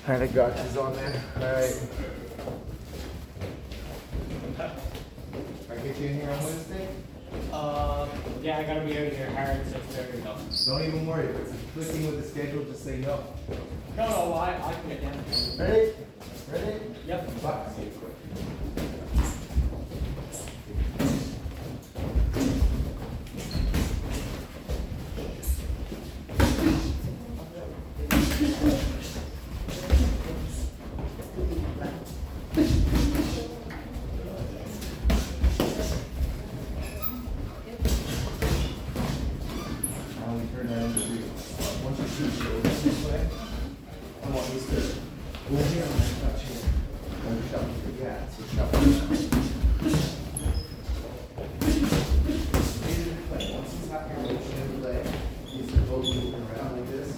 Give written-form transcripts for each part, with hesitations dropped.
Kind of gotchas on there. Alright. I get you in here on Wednesday? Yeah, I gotta be out here hard 6:30 though. Don't even worry. If it's clicking with the schedule, just say no. No, I can get down. Ready? Ready? Yep. Fuck, see it quick. Now we turn that into three. Once you see it this way, I want this to go here and then touch here. And shuffle. Yeah, so shuffle. Once he's happy with motion in the leg, he's supposed to move around like this.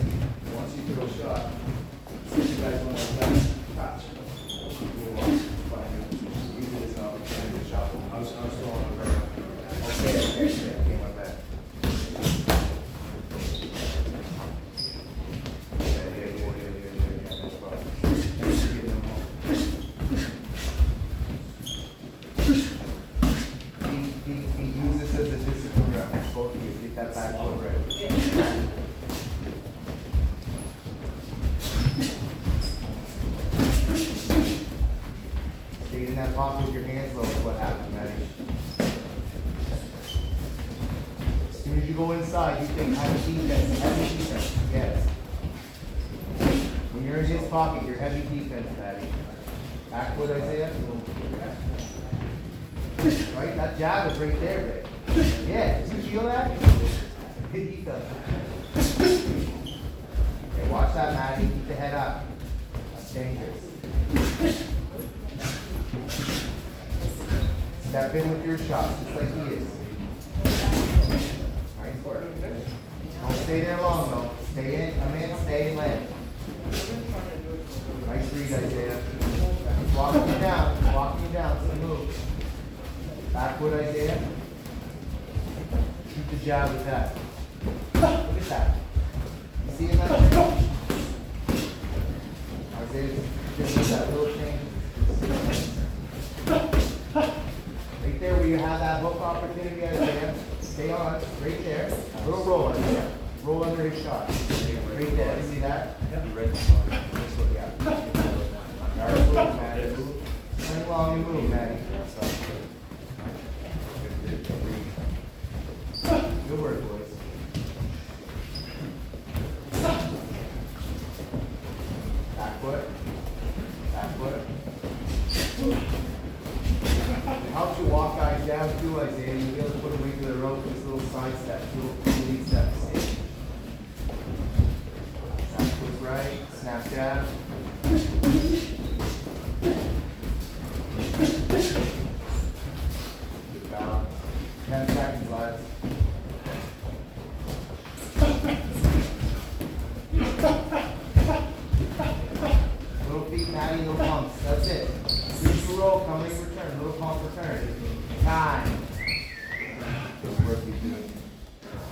Once you throw a shot, see you guys want to touch. Move on. Fine. Use it as an opportunity to shuffle. I was still on the ground. Okay, okay, my bad. He uses this as a discipline round. Both of you get that back foot ready. Stay in that pocket with your hands low is what happens, Maddie. As soon as you go inside, you think heavy defense. Yes. When you're in his pocket, you're heavy defense, Maddie. Back foot, Isaiah. Right? That jab is right there, Rick. Yeah, did you feel that? He does. Okay, watch that, Maddie. Keep the head up. That's dangerous. Step in with your shots, just like he is. Nice work. Don't stay there long, though. Stay in, come in, stay and land. Nice read, Isaiah. Walking you down, so move. Back foot, Isaiah. Shoot the jab with that. Look at that. You see that? Isaiah, just do that little change. Right there where you have that hook opportunity, Isaiah. Stay on, right there. Little roll, Isaiah. Roll under his shot. Right there, see that? Yeah. Move, Maddie. Swing long and move, Maddie. Good work, boys. Back foot. Back foot. It helps you walk guys down too, Isaiah. You'll be able to put them into the rope with this little side step, little lead steps. Snap foot right, snap jab. Good balance. 10 seconds, lads. Little feet, Maddie, no pumps. That's it. Use the roll, coming return. Little pump return. Time. Good work you do.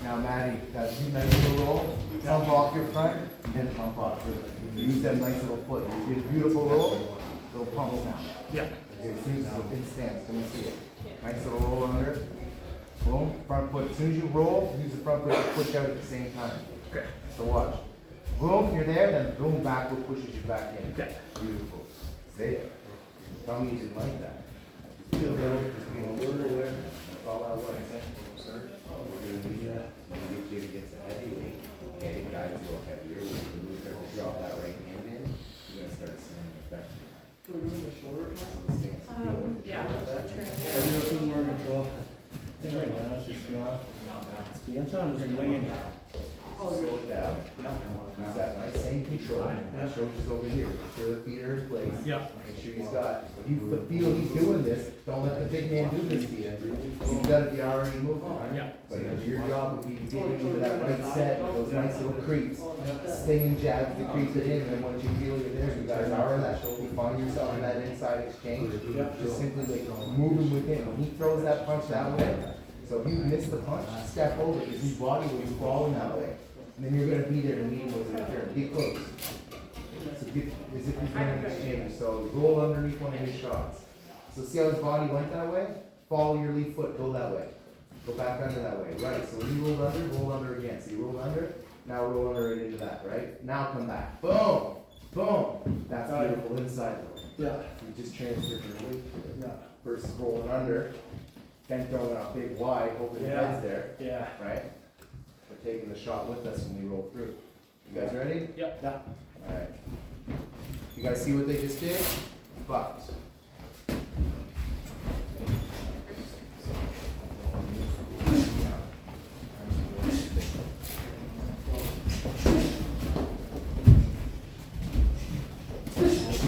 Now, Maddie, that nice little roll. Pump off your front, and then pump off. Use that nice little foot. You get a beautiful roll. Little pump now. Yeah. Okay, see, so in stance. Let me see it. Nice little roll under. Boom. Front foot. As soon as you roll, use the front foot to push out at the same time. Okay. So watch. Boom, you're there, then boom, backward pushes you back in. Okay. Beautiful. Stay there. Tell me you didn't like that. Feel better, just being a little aware. That's all I want. Sir, we're gonna do that. When you get against the heavyweight, and the guys go heavier, when you start to drop that right hand in, you're gonna start seeing it back. Yeah. Everything more control. Thing right now is just not. I'm trying to wing it. Slow it down. Use that nice same control. Shoulders over here. Make sure the feet are in place. Yeah. Make sure he's got, if you feel he's doing this, don't let the big man do this to you. You've got to be already moving. Yeah. But your job would be to get into that right set, those nice little creeps. Stay in jabs to creep it in, and then once you feel you're there, you guys are in that shoulder. You find yourself in that inside exchange. Just simply like moving with him. When he throws that punch that way, so if you miss the punch, step over because his body will be falling that way. And then you're going to be there to meet him with the return. Get close. So get, as if he's doing an exchange, so roll underneath one of his shots. So see how his body went that way? Follow your lead foot, go that way. Go back under that way, right, so when you roll under again, so you roll under, now roll under right into that, right? Now come back, boom, boom, that's beautiful inside though. Yeah. You just transferred your weight to it. Yeah. Versus rolling under, then throwing out big wide, hoping it Yeah. heads there, Yeah. right? We're taking the shot with us when we roll through. You guys ready? Yep. Yeah. Alright. You guys see what they just did? Bucks.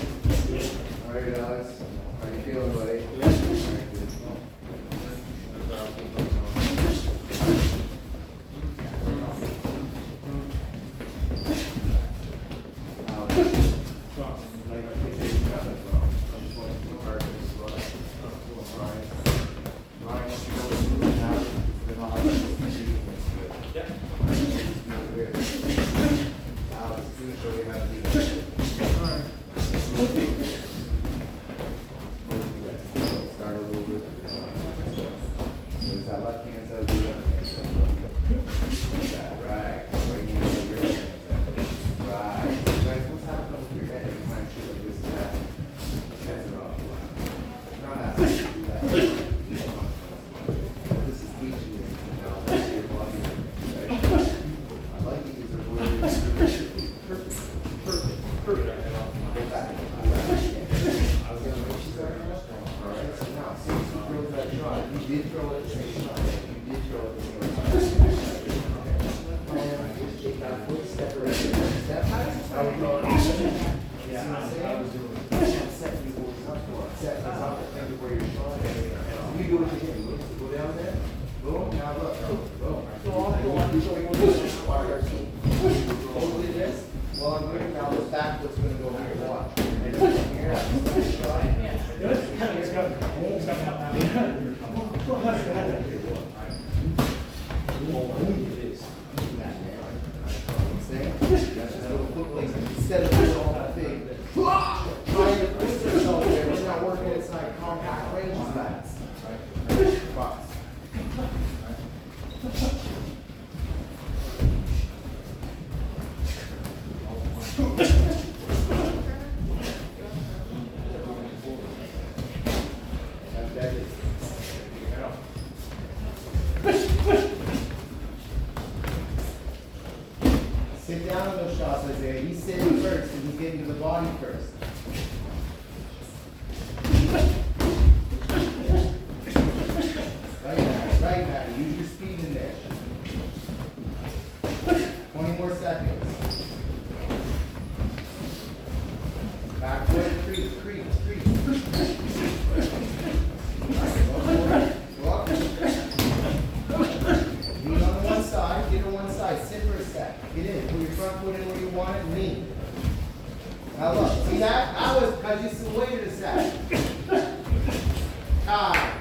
Alright, Alex. How you feeling, buddy? Start a little bit. So it's that left hand side, the left hand side. That, right. Right hand side, your left hand side. Right. Guys, what's happening with your head every time shit like this is happening? Heads are off. Not asking you to do that. This is teaching you now. That's your body. Right? I like it because they're really perfect. Perfect. Perfect. Go back. Go back. I was gonna make sure. Alright, so now, see if you throw that shot. You did throw it at the same time. You did throw it at the same time. And take that foot, step right there. Step. How we go? Yeah, I was doing it. Set people up for it. Set us up, think of where you're shot. You do it again. Go down there. Boom, now look. Boom. Hold it this. Well, I'm good. Now this back foot's gonna go here. Watch. And here, shot. Instead of doing all that thing, trying to twist yourself there, it's not working, it's not compact range is bats. Box. Sit down on those shots, Isaiah. He's sitting first and he's getting to the body first. Right, Matty. Use your speed in there. 20 more seconds. Back foot, creep. Go up. Lean on the one side, get on one side, sit for a sec. Get in, put your front foot in where you want it, lean. Now look, see that? That was because you still waited a sec. Time.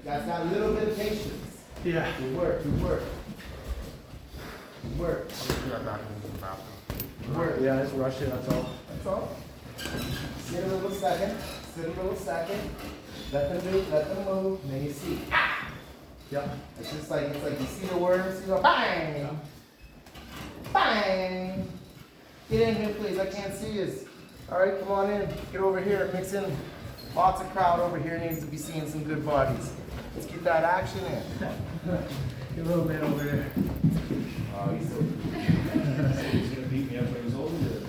That's that little bit of patience. Yeah. Good work. Good work. Yeah, just rush it, that's all. That's all. Sit a little second. Let them move, and then you see. Yeah. It's just like, you see the worms, you go bang! Bang! Get in here, please. I can't see you. All right, come on in. Get over here. Mix in. Lots of crowd over here needs to be seeing some good bodies. Let's get that action in. Get a little bit over there. Oh, he's so. He's gonna beat me up when he's older.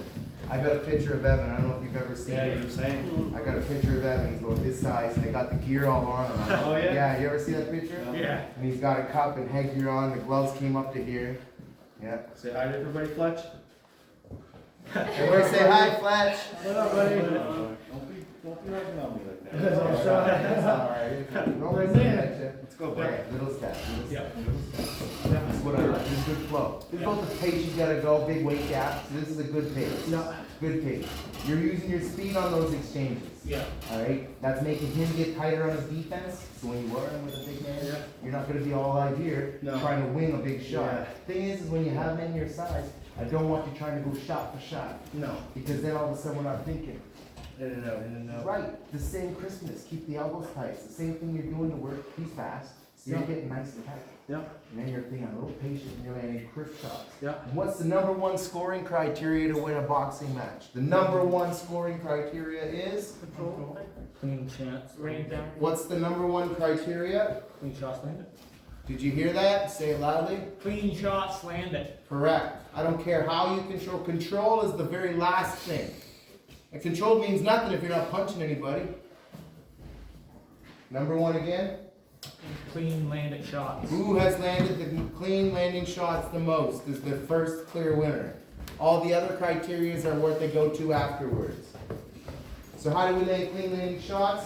I got a picture of Evan. I don't know if you've ever seen Yeah, it. you were saying? I got a picture of Evan. He's about this size, and they got the gear all on him. Oh, yeah? Yeah, you ever see that picture? Yeah. And he's got a cup and headgear on. The gloves came up to here. Yeah. Say hi to everybody, Fletch. Everybody say hi, Fletch. What up, buddy? Don't be rubbing on me like that. That's all right. No worries, Let's go, buddy. Okay, little step. Yep. This is what I like. This is good flow. This is both the pace you gotta go, big weight gap. So this is a good pace. Yeah. Good pace. You're using your speed on those exchanges. Yeah. Alright? That's making him get tighter on his defense. So when you are in with a big man, Yeah. you're not gonna be all out here No. trying to wing a big shot. Yeah. Thing is when you have men your size, I don't want you trying to go shot for shot, No. because then all of a sudden we're not thinking. In and out, in and out. Right, the same Christmas, keep the elbows tight, it's the same thing you're doing to work, he's fast, so you're Yeah. getting nice and tight. Yep. And then you're being a little patient, and you're landing crisp shots. Yep. And what's the number one scoring criteria to win a boxing match? The number one scoring criteria is? Control. Clean chance. Rain down. What's the number one criteria? Clean shots landed. Did you hear that? Say it loudly. Clean shots landed. Correct. I don't care how you control. Control is the very last thing. And control means nothing if you're not punching anybody. Number one again. Clean landed shots. Who has landed the clean landing shots the most is the first clear winner. All the other criterias are what they go to afterwards. So how do we land clean landing shots?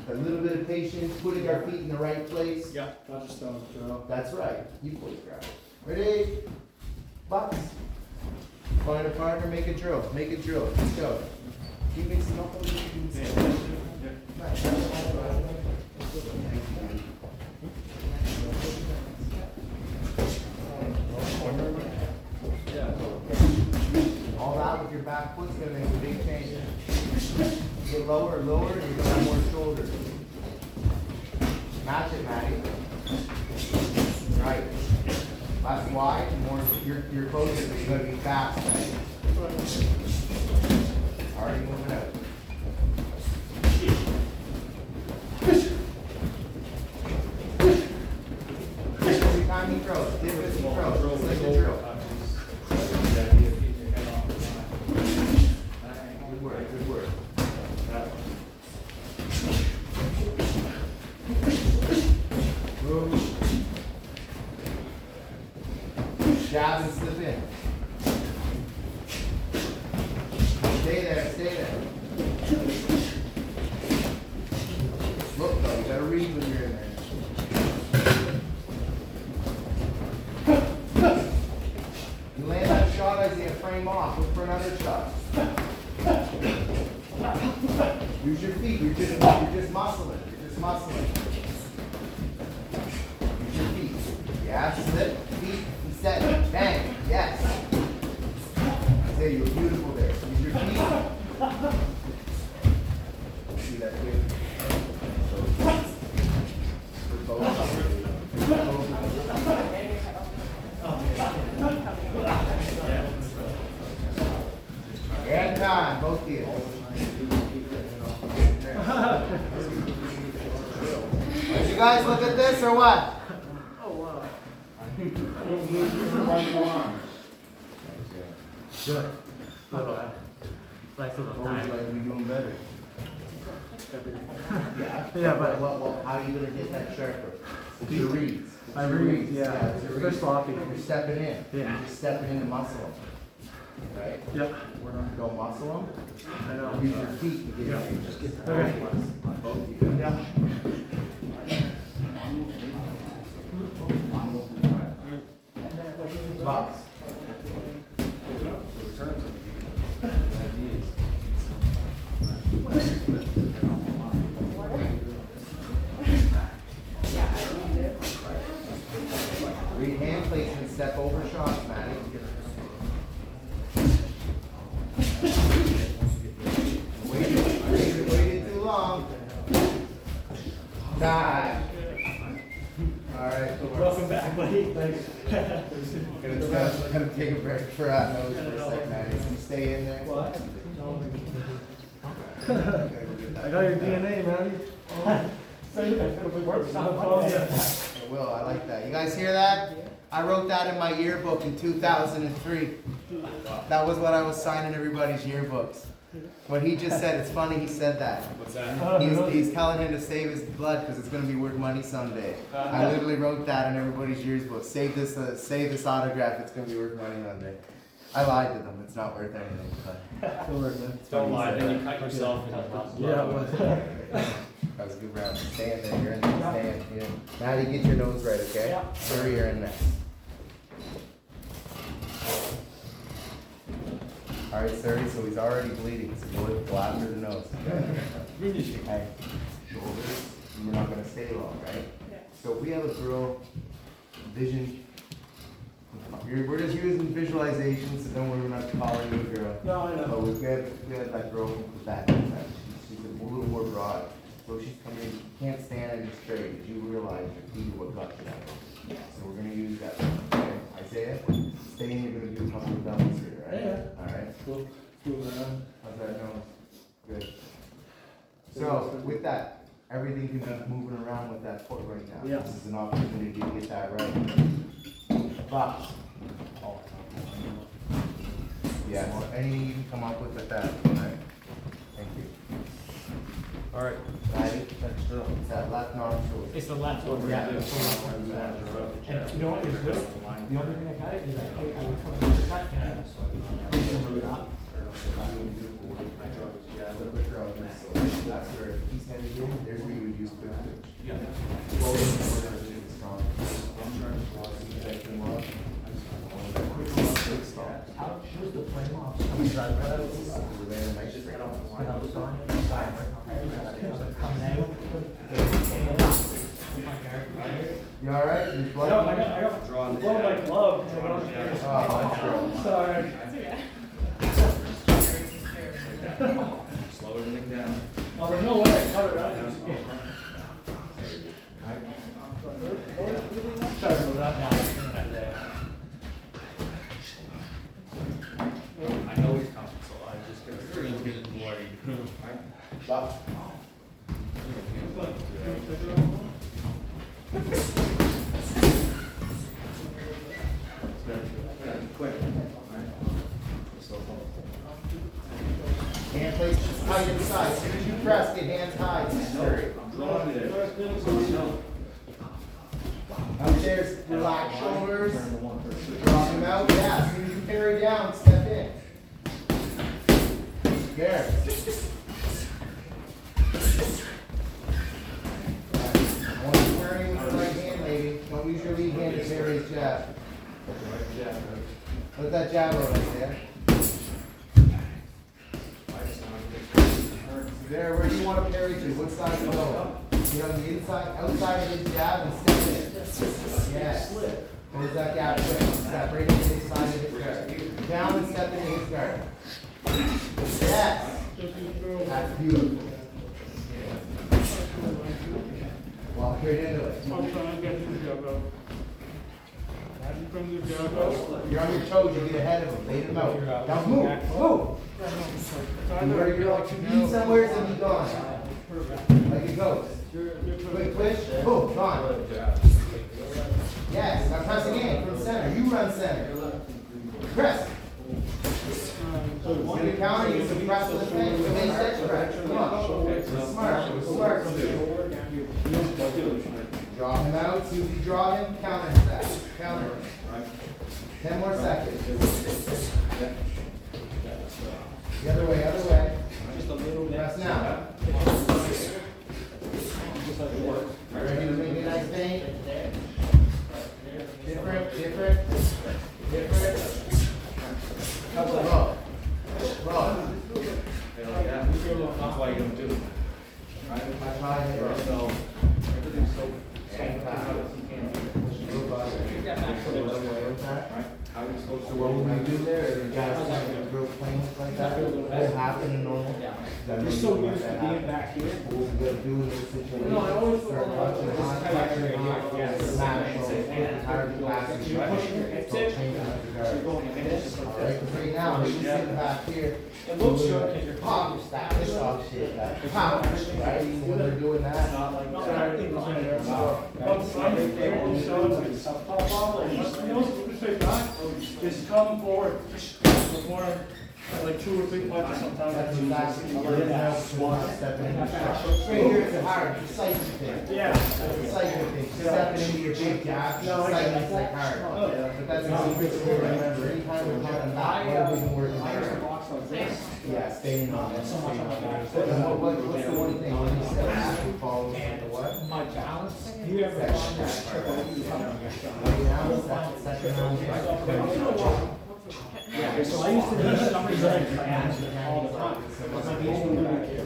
A little bit of patience, putting our feet in the right place. Yeah. Not just stones throw. That's right. You boys grab it. Ready? Box. Find a partner, make a drill. Make a drill. Let's go. Can you make some up? All that with your back foot's gonna make a big change. Get lower, lower, and you're gonna have more shoulders. Match it, Maddie. Right. Less wide, more, your focus is gonna be fast, right? Already moving out. Every time he throws, dip as he throws, just like the drill. Good work, good work. Move. Jab and slip in. Stay there, stay there. Look though, you gotta read when you're in there. You land that shot as you frame off, look for another shot. Use your feet, you're just muscling, you're just muscling. Use your feet. Yeah, slip, feet, and set, bang, yes. Isaiah, you were beautiful there. Use your feet. See that here? And time, both of you. Did you guys look at this or what? Good. Like Always like to be doing better. Yeah. Yeah, but- How are you gonna get that sharper? It's your reads. It's My your reads, yeah. it's your They're reads. sloppy. You're stepping in. Yeah. You're just stepping in to muscle them. Right? Yep. Don't muscle them. I know. Use your feet to get Yeah. in. Just get Okay. both of you. Yeah. Box. Read hand placement, step over shots, Maddie. Waited too long. Time. Alright. Welcome back, buddy. Thanks. Gonna take a break for nose for a second, Maddie. Can you stay in there? What? I got your DNA, man. I will, I like that. You guys hear that? I wrote that in my yearbook in 2003. That was what I was signing everybody's yearbooks. What he just said, it's funny he said that. What's that? He's telling him to save his blood because it's going to be worth money someday. I literally wrote that in everybody's yearbook. Save this autograph, it's going to be worth money someday. I lied to them, it's not worth anything. But Don't lie, then you cut yourself in the Yeah, but. that was a good round. Stay in there, you're in there, stay in. Yeah. Maddie, get your nose right, okay? Yeah. Hurry, you're in there. Alright, sir, so he's already bleeding, so go after the nose. Okay. Shoulders, we're not gonna stay long, right? So if we have a girl, vision, We're just using visualization, so don't worry, we're not calling you a girl. No, I know. But we had that girl from Quebec, she's a little more broad. So she's coming in, she can't stand it straight, but you realize your feet are what got you that way. So we're gonna use that, okay? Isaiah, stay in, you're gonna do a couple of doubles here, right? Yeah. Alright, Cool. Moving on. how's that going? Good. So, with that, everything can be moving around with that foot right now. Yeah. This is an opportunity to get that right. Box. Yes, anything you can come up with at that, alright? Thank you. Alright. Maddie, that's true. It's that left nostril. It's the left one. Yeah. And you know what is good? The only thing I got it is I would come to the cut and I move it up. That's where he's headed in, there's where you would use quick twitch. Yeah. Strong. How was the frame off? I'm driving right out. Coming out. You alright? You I blood? got blow my glove. Oh, that's true. Sorry. Slow everything down. Oh, there's no way I cut it out. Sorry about that. I know he's coming, so I just get worried. Stop. Quick. Hand plates just tight inside. As soon as you press, get hands high. Straight. I'm drawing it. Upstairs, relax shoulders. Drop them out. Yeah, as soon as you parry down, step in. There. I want you parrying with the right hand, lady. Don't use your lead hand to parry his jab. Let that jab roll right there. There, where do you want to parry to? What side you go? You know, the inside, outside of his jab and step in. Yes. Close that gap quick. Step right into his side of his guard. Down and step into his guard. Yes. That's beautiful. Walk right into it. I'm trying to get to the jump out. You're on your toes, you get ahead of him, lead him out. Now move, move. Where you're like, you need somewhere, then be gone. Like it goes. Quick twitch, boom, gone. Yes, now press again from center. You run center. Press. When you counter, you can press with the thing. With the step press. Come on. Smart. Smart. Draw him out. See if you draw him. Counter that. Counter. 10 more seconds. The other way, other way. Press now. Ready to make a nice thing? Different. Roll. That's why you don't do it. I try it. So, everything's so. How are you supposed So to what roll would we that? do there? Is the guys like real planes like that? What happened in normal? You're so used to being back here. What we gotta do in this situation? No, I always- Start punching hard, smash, hard capacity. You're pushing your hips So in. changing up the guard. You're going in this. Alright, 'cause right now, he's sitting back here. It looks good because you're Pop, that fish off shit, that pop, right? So when they're doing that. Just come forward, with more, like 2 or 3 punches sometimes. That's exactly what it is. Stepping in your shot. Right here, it's a hard, decisive thing. Yeah. It's a decisive thing. Stepping into your big jab, decisive, it's like hard. Oh, yeah. But that's a secret to remember. Anytime we're talking back, what we've been working hard. Yeah, staying on it. What's the one thing, when you step back, you follow the what? My balance. You ever Second find that jab, triple? right? Lay down, second round. Yeah, so I used to do something like that all the time.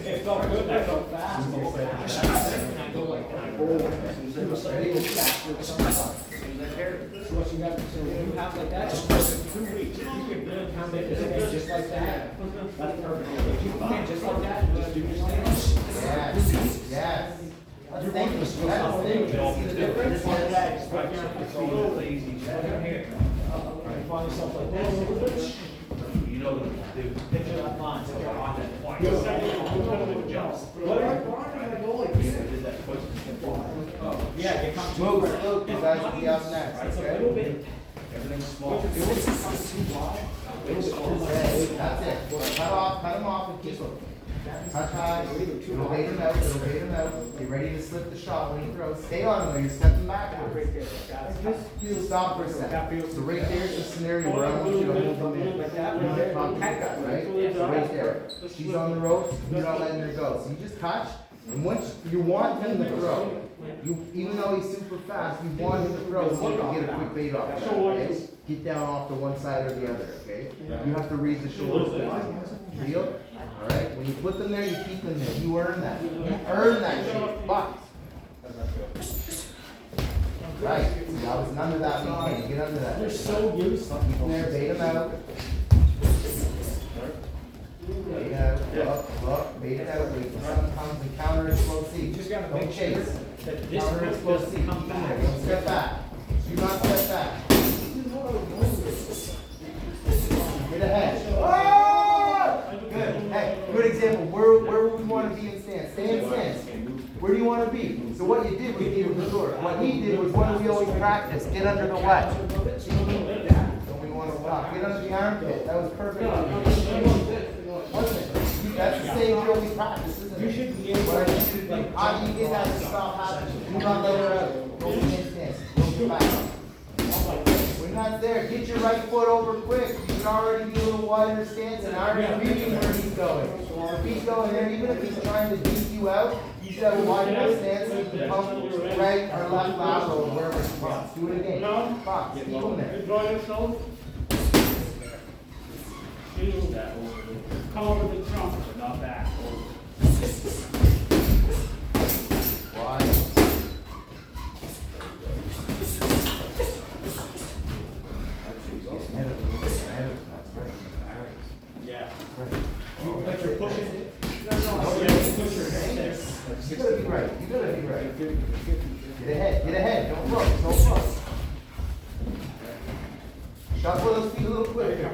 It felt good, I felt fast. I go like that. Ready? So what you got, so you have like that, just for 2 weeks, if you can build pound it just like that, that's perfect. If you can just like that, just do your stance. Yes, yes. Let's think, let's think. See the difference? It's a little lazy, here. You find yourself like this. You know, they Picture that line, so you're on that point. You're adjust. Yeah, you come to. Move, Luke, you guys will be up next, It's a okay? little bit. Everything's small. That's it. Cut them off and keep them. Touch high, it'll bait him out, it'll bait him out. Get ready to slip the shot when he throws. Stay on him though, you're stepping backwards. Just stop for a second. So right there's the scenario where I want you to hold them in. You know that contact guy, right? So right there. She's on the ropes, you're not letting her go. So you just touch, and once you want him to throw, even though he's super fast, you want him to throw so you can get a quick bait off that, okay? Get down off to one side or the other, okay? You have to read the shoulders. Deal? Alright? When you put them there, you keep them there. You earn that. You earn that shit. Box. Right. See, I was under that. You can't get under that. They're so used. Keep them there, bait them out. Bait out. Look, bait it out. Wait till someone comes and counter explosive. Just gotta Don't make sure chase. that this Counter foot explosive. doesn't Keep come them there. back. Don't step back. Do not step back. Get ahead. Oh! Good. Hey, good example. Where would we want to be in stance? Stay in stance. Where do you want to be? So what you did was give him the door. What he did was what we always practice. Get under the wedge. Don't we want to stop? Get under the armpit. That was perfect. Wasn't it? That's the same drill we practice, isn't it? You should be able What I need you to do. How do you get that to stop happening? Do not let her out. Don't be in stance. Don't get back. We're not there. Get your right foot over quick. You can already be a little wider stance and already reading where he's going. If he's going there, even if he's trying to beat you out, you should have a wide enough stance so you can pump right or left lateral wherever he pumps. Do it again. Box. Keep him there. Come over the trunk, but not back. Wide. Yeah. But you're pushing it. Push your head there. You gotta be right. You gotta be right. Get ahead. Get ahead. Don't look. Don't look. Shuffle those feet a little quicker.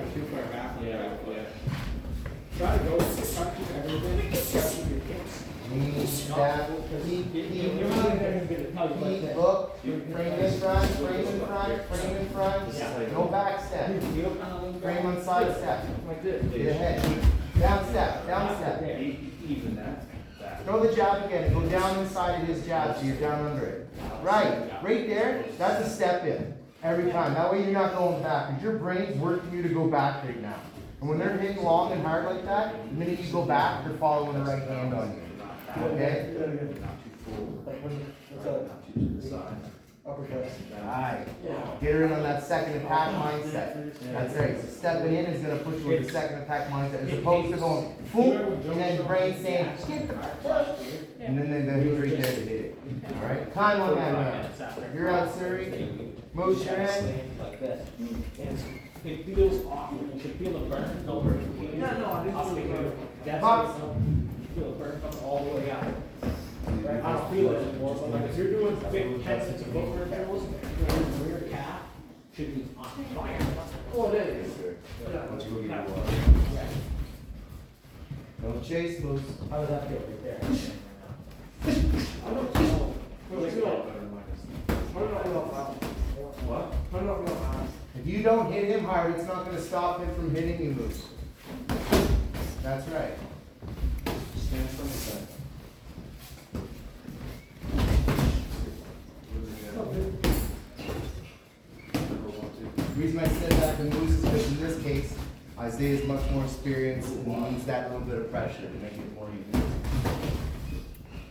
Try to go, try to keep everything, except your hips. Knee, step, keep, You're not even gonna get it, tell you like that. look, frame in front, frame in front, frame in front, no back step, frame on side step, Like this. get ahead, down step, Even that. throw the jab again, and go down inside of his jab, so you're down under it. Right there, that's a step in, every time, that way you're not going back, because your brain's working you to go back right now. And when they're hitting long and hard like that, the minute you go back, they're following the right hand on you. Okay? Alright. Get her in on that second attack mindset. That's right. So stepping in is gonna put you in the second attack mindset, as opposed to going boom, and then brain saying, skip the push. And then he's right there to hit it. Alright? Time on that round. You're out, Surrey. Motion. Like this. It feels awkward, you should feel the burn go over. That's Box. feel the burn come all the way out. Right? I don't feel it anymore, but like if you're doing big tensors of footwear drills, your rear calf should be on fire. Oh, it is. Don't chase, moves. How does that feel right there? I don't know. What? If you don't hit him hard, it's not gonna stop him from hitting you, Moose. That's right. Stand from the side. The reason I said that to Moose is because in this case, Isaiah's much more experienced and he needs that little bit of pressure to make it more easy.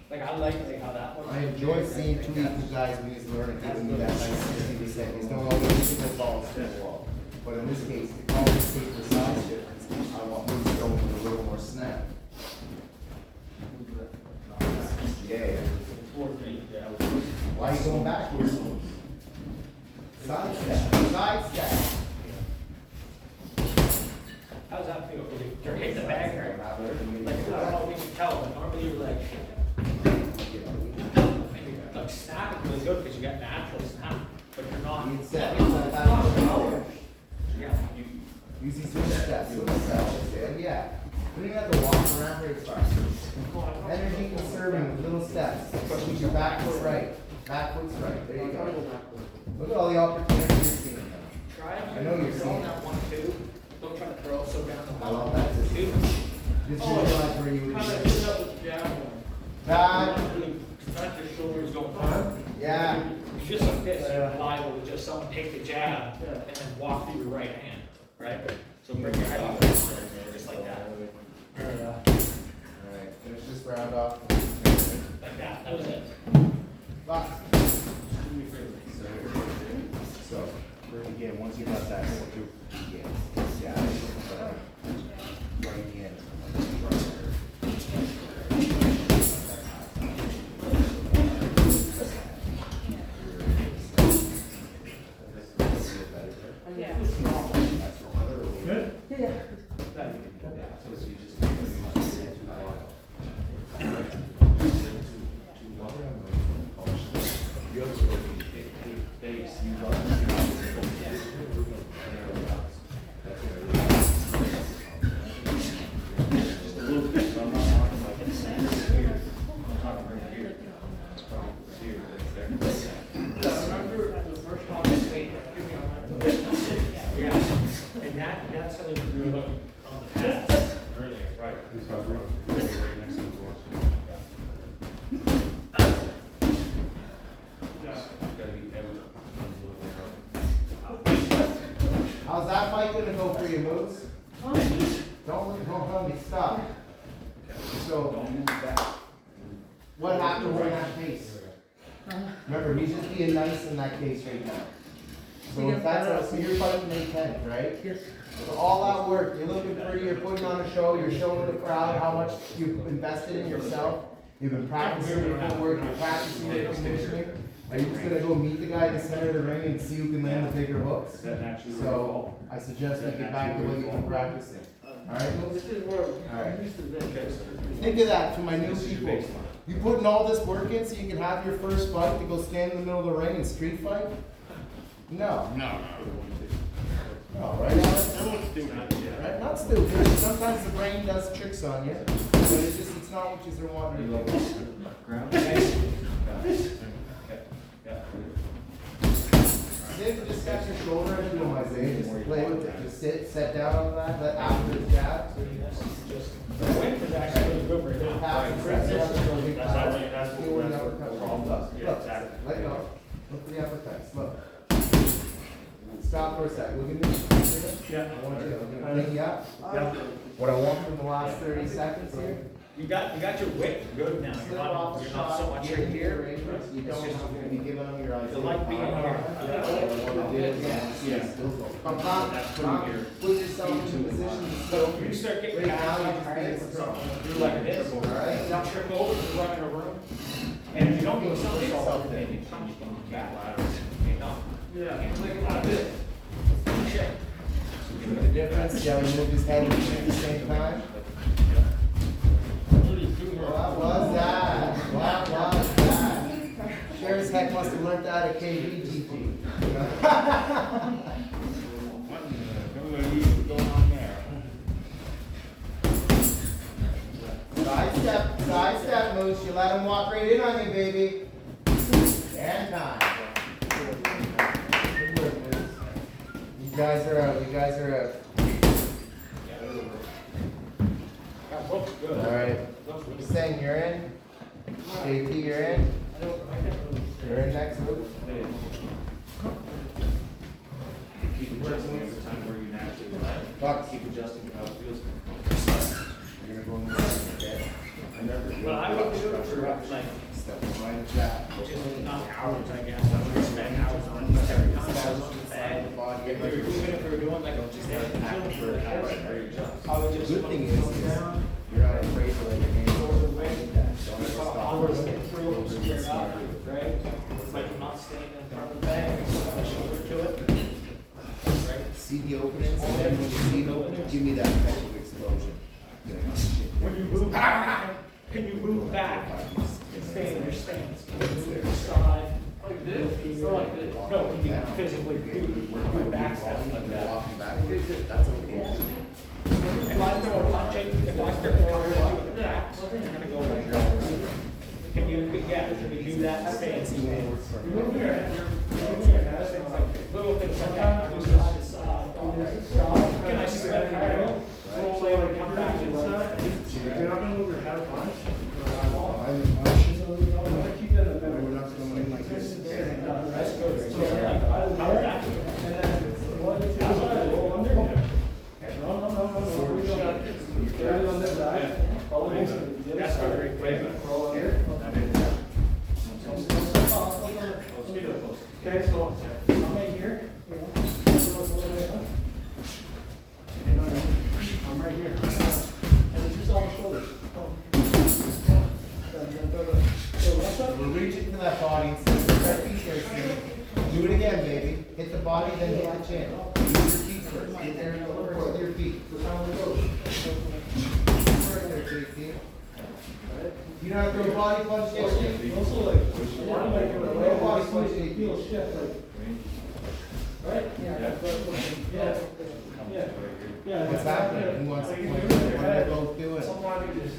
Like I like how that one. I enjoy seeing two equal guys when he's learning, giving me that nice 60%. He's don't always hit the ball to the wall. But in this case, to compensate for size difference, I want Moose to go with a little more snap. Yeah. 4 feet, yeah. going backwards. Side step, side step. How does that feel? You're hitting the bag right now. Like, I don't know if you can tell, but normally you're like, like snapping really good because you got natural snap, but you're not. Need set. It's not power. Yeah. Use these swing steps, yeah. We don't have to walk around very fast. Energy conserving with little steps. Keep your back foot right. Back foot's right. There you go. Look at all the opportunities you're seeing now. Try it. I know you're seeing that that. one too. Don't try to throw it so down the I love that. Just Two. visualize where you would Kind of be. hit it up with the jab one. That, Not your shoulders going up. yeah. It's just like this, you're liable to just someone take the jab and then walk through your right hand, right? So bring your head up, just like that. Alright, finish this round off. Like that, that was it. Lock. So, again, once you got that, yeah, right hand. That's how they were doing on the pads earlier, right? How's that fight gonna go for you, Moose? Don't tell me, stop. So, what happened in that case? Remember, he's just being nice in that case right now. So if that's, so you're fighting May 10th, right? Yes. So all that work, you're looking pretty, you're putting on a show, you're showing the crowd how much you've invested in yourself. You've been practicing your footwork, you're practicing your conditioning. Are you just gonna go meet the guy in the center of the ring and see who can land the bigger hooks? So, I suggest you get back to what you've been practicing. Alright, This is where Alright. I'm used to this. think of that to my new people. You putting all this work in so you can have your first fight to go stand in the middle of the ring and street fight? No. No, right? Right? Not stupid. Sometimes the brain does tricks on you, but it's not what you're wanting to do. Dave, just got your shoulder and do my Zay, just play with it, just set down on that, let after the jab. The wind is actually really good right now. That's what the uppercut. Look, let go. Look for the uppercuts, look. Stop for a sec, look at me. Yeah. I want you to bring you up. What I want from the last 30 seconds here. You got your width good now. Slip off the You're not so shot, much get right into here. your ranges. You don't have to be giving them your eyes. You like being here. Put yourself in position to So if you start getting Right back now, on you target, just be you're like this, Alright. don't trip over, you run in a room. And if you don't do a somersault, then you punch from the back. You know? Yeah. Like this. Shit. The difference, yeah, we moved his head and at the same time. What was that? What was that? Sure as heck must have learned that at KBGG. Side step, Moose. You let him walk right in on you, baby. And time. Good work, Moose. You guys are out. You guys are out. That looks good. All right. Saying you're in. JT, you're in. You're in next move. Keep adjusting every time where you naturally let. Bucks. Keep adjusting how it feels. You're gonna go in the back, okay? Well, I would do it for like, Step behind the jab. just not hours, I guess. I would spend hours on this every time I was on the bed. If we were doing like a just I would just. Good thing is you're not afraid to let your hands go. Don't ever stop. Hours, through, straight up, right? It's like see the openings, and then when you see the opening, give me that type of explosion. You're like, oh, shit. When you move back, can you move back? Stay in your stance. Can you move to the side? Like this? Or like this? No, can you physically move back step like that? Walking back, that's okay. If I throw a punch in, if I start throwing it with the back, you're gonna go like that. Can you, yeah, can you do that stance? You move your head, you're moving your head, things like, little things like that. Do side to side. Can I see that? Roll over, come back inside. You're not gonna move your head a bunch? Keep that in the middle, we're not going in like this. Okay, so I'm right here. I'm right here. And it's just all shoulders. We're reaching for that body, start feet there, Steve. Do it again, baby. Hit the body, then hit the chin. Use your feet first. Get there and go with your feet. Right there, JT. You know how to throw a body punch yet, Steve? Also like, Throw a body punch, JT. feel shift like. Right? Yeah. Yeah. Yeah. What's happening? Who wants to point? What are they both doing? Somebody just.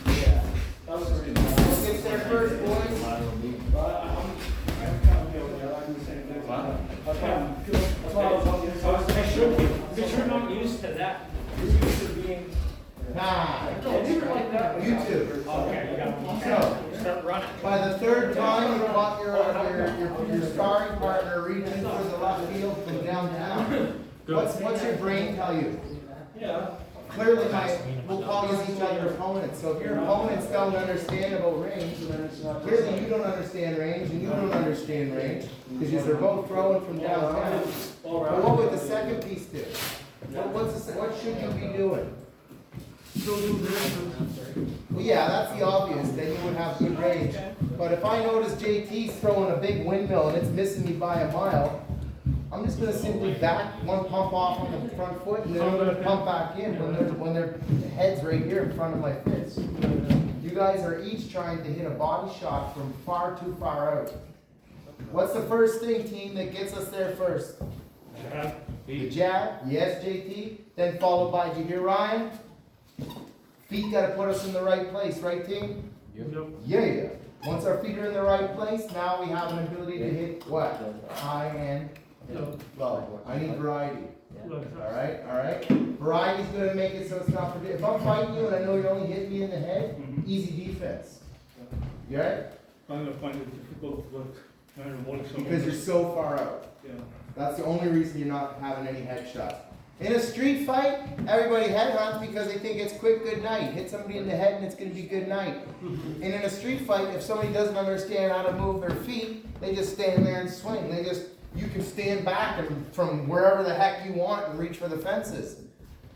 Yeah. That was the reason. Who gets there first, boys? I'm kind of feeling there, I do the same thing. That's why I was on the inside. I should be, because you're not used to that. You're used to being. Nah. You like that? You too. Okay, you got So, start running. by the third time you caught your sparring partner reaching for the left field from downtown, what's your brain tell you? Yeah. Clearly, we'll call you each other opponents. So if your opponents don't understand about range, clearly you don't understand range and you don't understand range because you're both throwing from downtown. But what would the second piece do? What should you be doing? Well, yeah, that's the obvious. Then you would have good range. But if I notice JT's throwing a big windmill and it's missing me by a mile, I'm just gonna simply back one pump off on the front foot and then I'm gonna pump back in when their head's right here in front of my fist. You guys are each trying to hit a body shot from far too far out. What's the first thing, team, that gets us there first? The jab, yes, JT. Then followed by, did you hear Ryan? Feet gotta put us in the right place, right, team? Yeah. Once our feet are in the right place, now we have an ability to hit what? High and low. I need variety. Alright? Variety's gonna make it so it's not predictable. If I'm fighting you and I know you're only hitting me in the head, easy defense. You alright? I'm gonna find it difficult to work. I don't want to. Because you're so far out. Yeah. That's the only reason you're not having any headshots. In a street fight, everybody headhunts because they think it's quick, good night. Hit somebody in the head and it's going to be good night. And in a street fight, if somebody doesn't understand how to move their feet, they just stand there and swing. You can stand back and from wherever the heck you want and reach for the fences.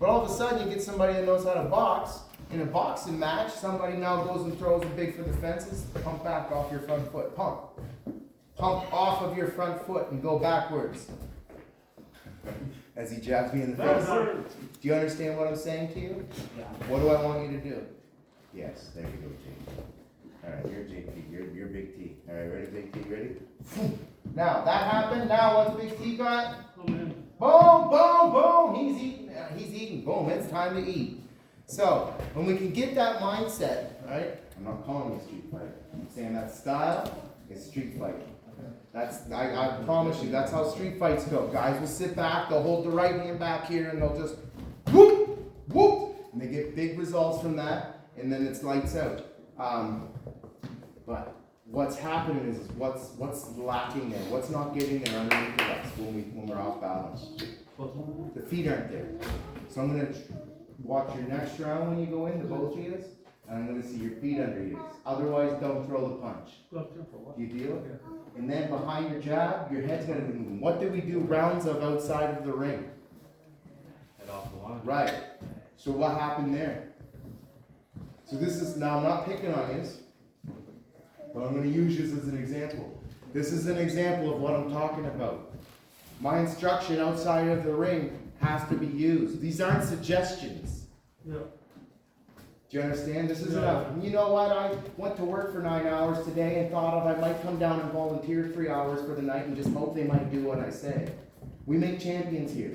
But all of a sudden, you get somebody that knows how to box. In a boxing match, somebody now goes and throws a big for the fences. Pump back off your front foot. Pump. Pump off of your front foot and go backwards. As he jabs me in the face. Do you understand what I'm saying to you? Yeah. What do I want you to do? Yes, there you go, JT. Alright, you're JT. You're Big T. Alright, ready, Big T? Ready? Now, that happened. Now, what's Big T got? Boom, boom, boom. He's eating. He's eating. Boom, it's time to eat. So, when we can get that mindset, right? I'm not calling it a street fight. I'm saying that style is street fight. I promise you, that's how street fights go. Guys will sit back, they'll hold the right hand back here, and they'll just whoop, whoop, and they get big results from that, and then it's lights out. But what's happening is what's lacking there, what's not getting there underneath of us when we're off balance. The feet aren't there. So I'm gonna watch your next round when you go in, the both of you, and I'm gonna see your feet under you. Otherwise, don't throw the punch. Do you deal? And then behind your jab, your head's gonna be moving. What do we do rounds of outside of the ring? Head off the line. Right. So what happened there? So this is, now I'm not picking on you, but I'm gonna use this as an example. This is an example of what I'm talking about. My instruction outside of the ring has to be used. These aren't suggestions. Yeah. Do you understand? This is Yeah. enough. And you know what? I went to work for 9 hours today and thought of I might come down and volunteer 3 hours for the night and just hope they might do what I say. We make champions here.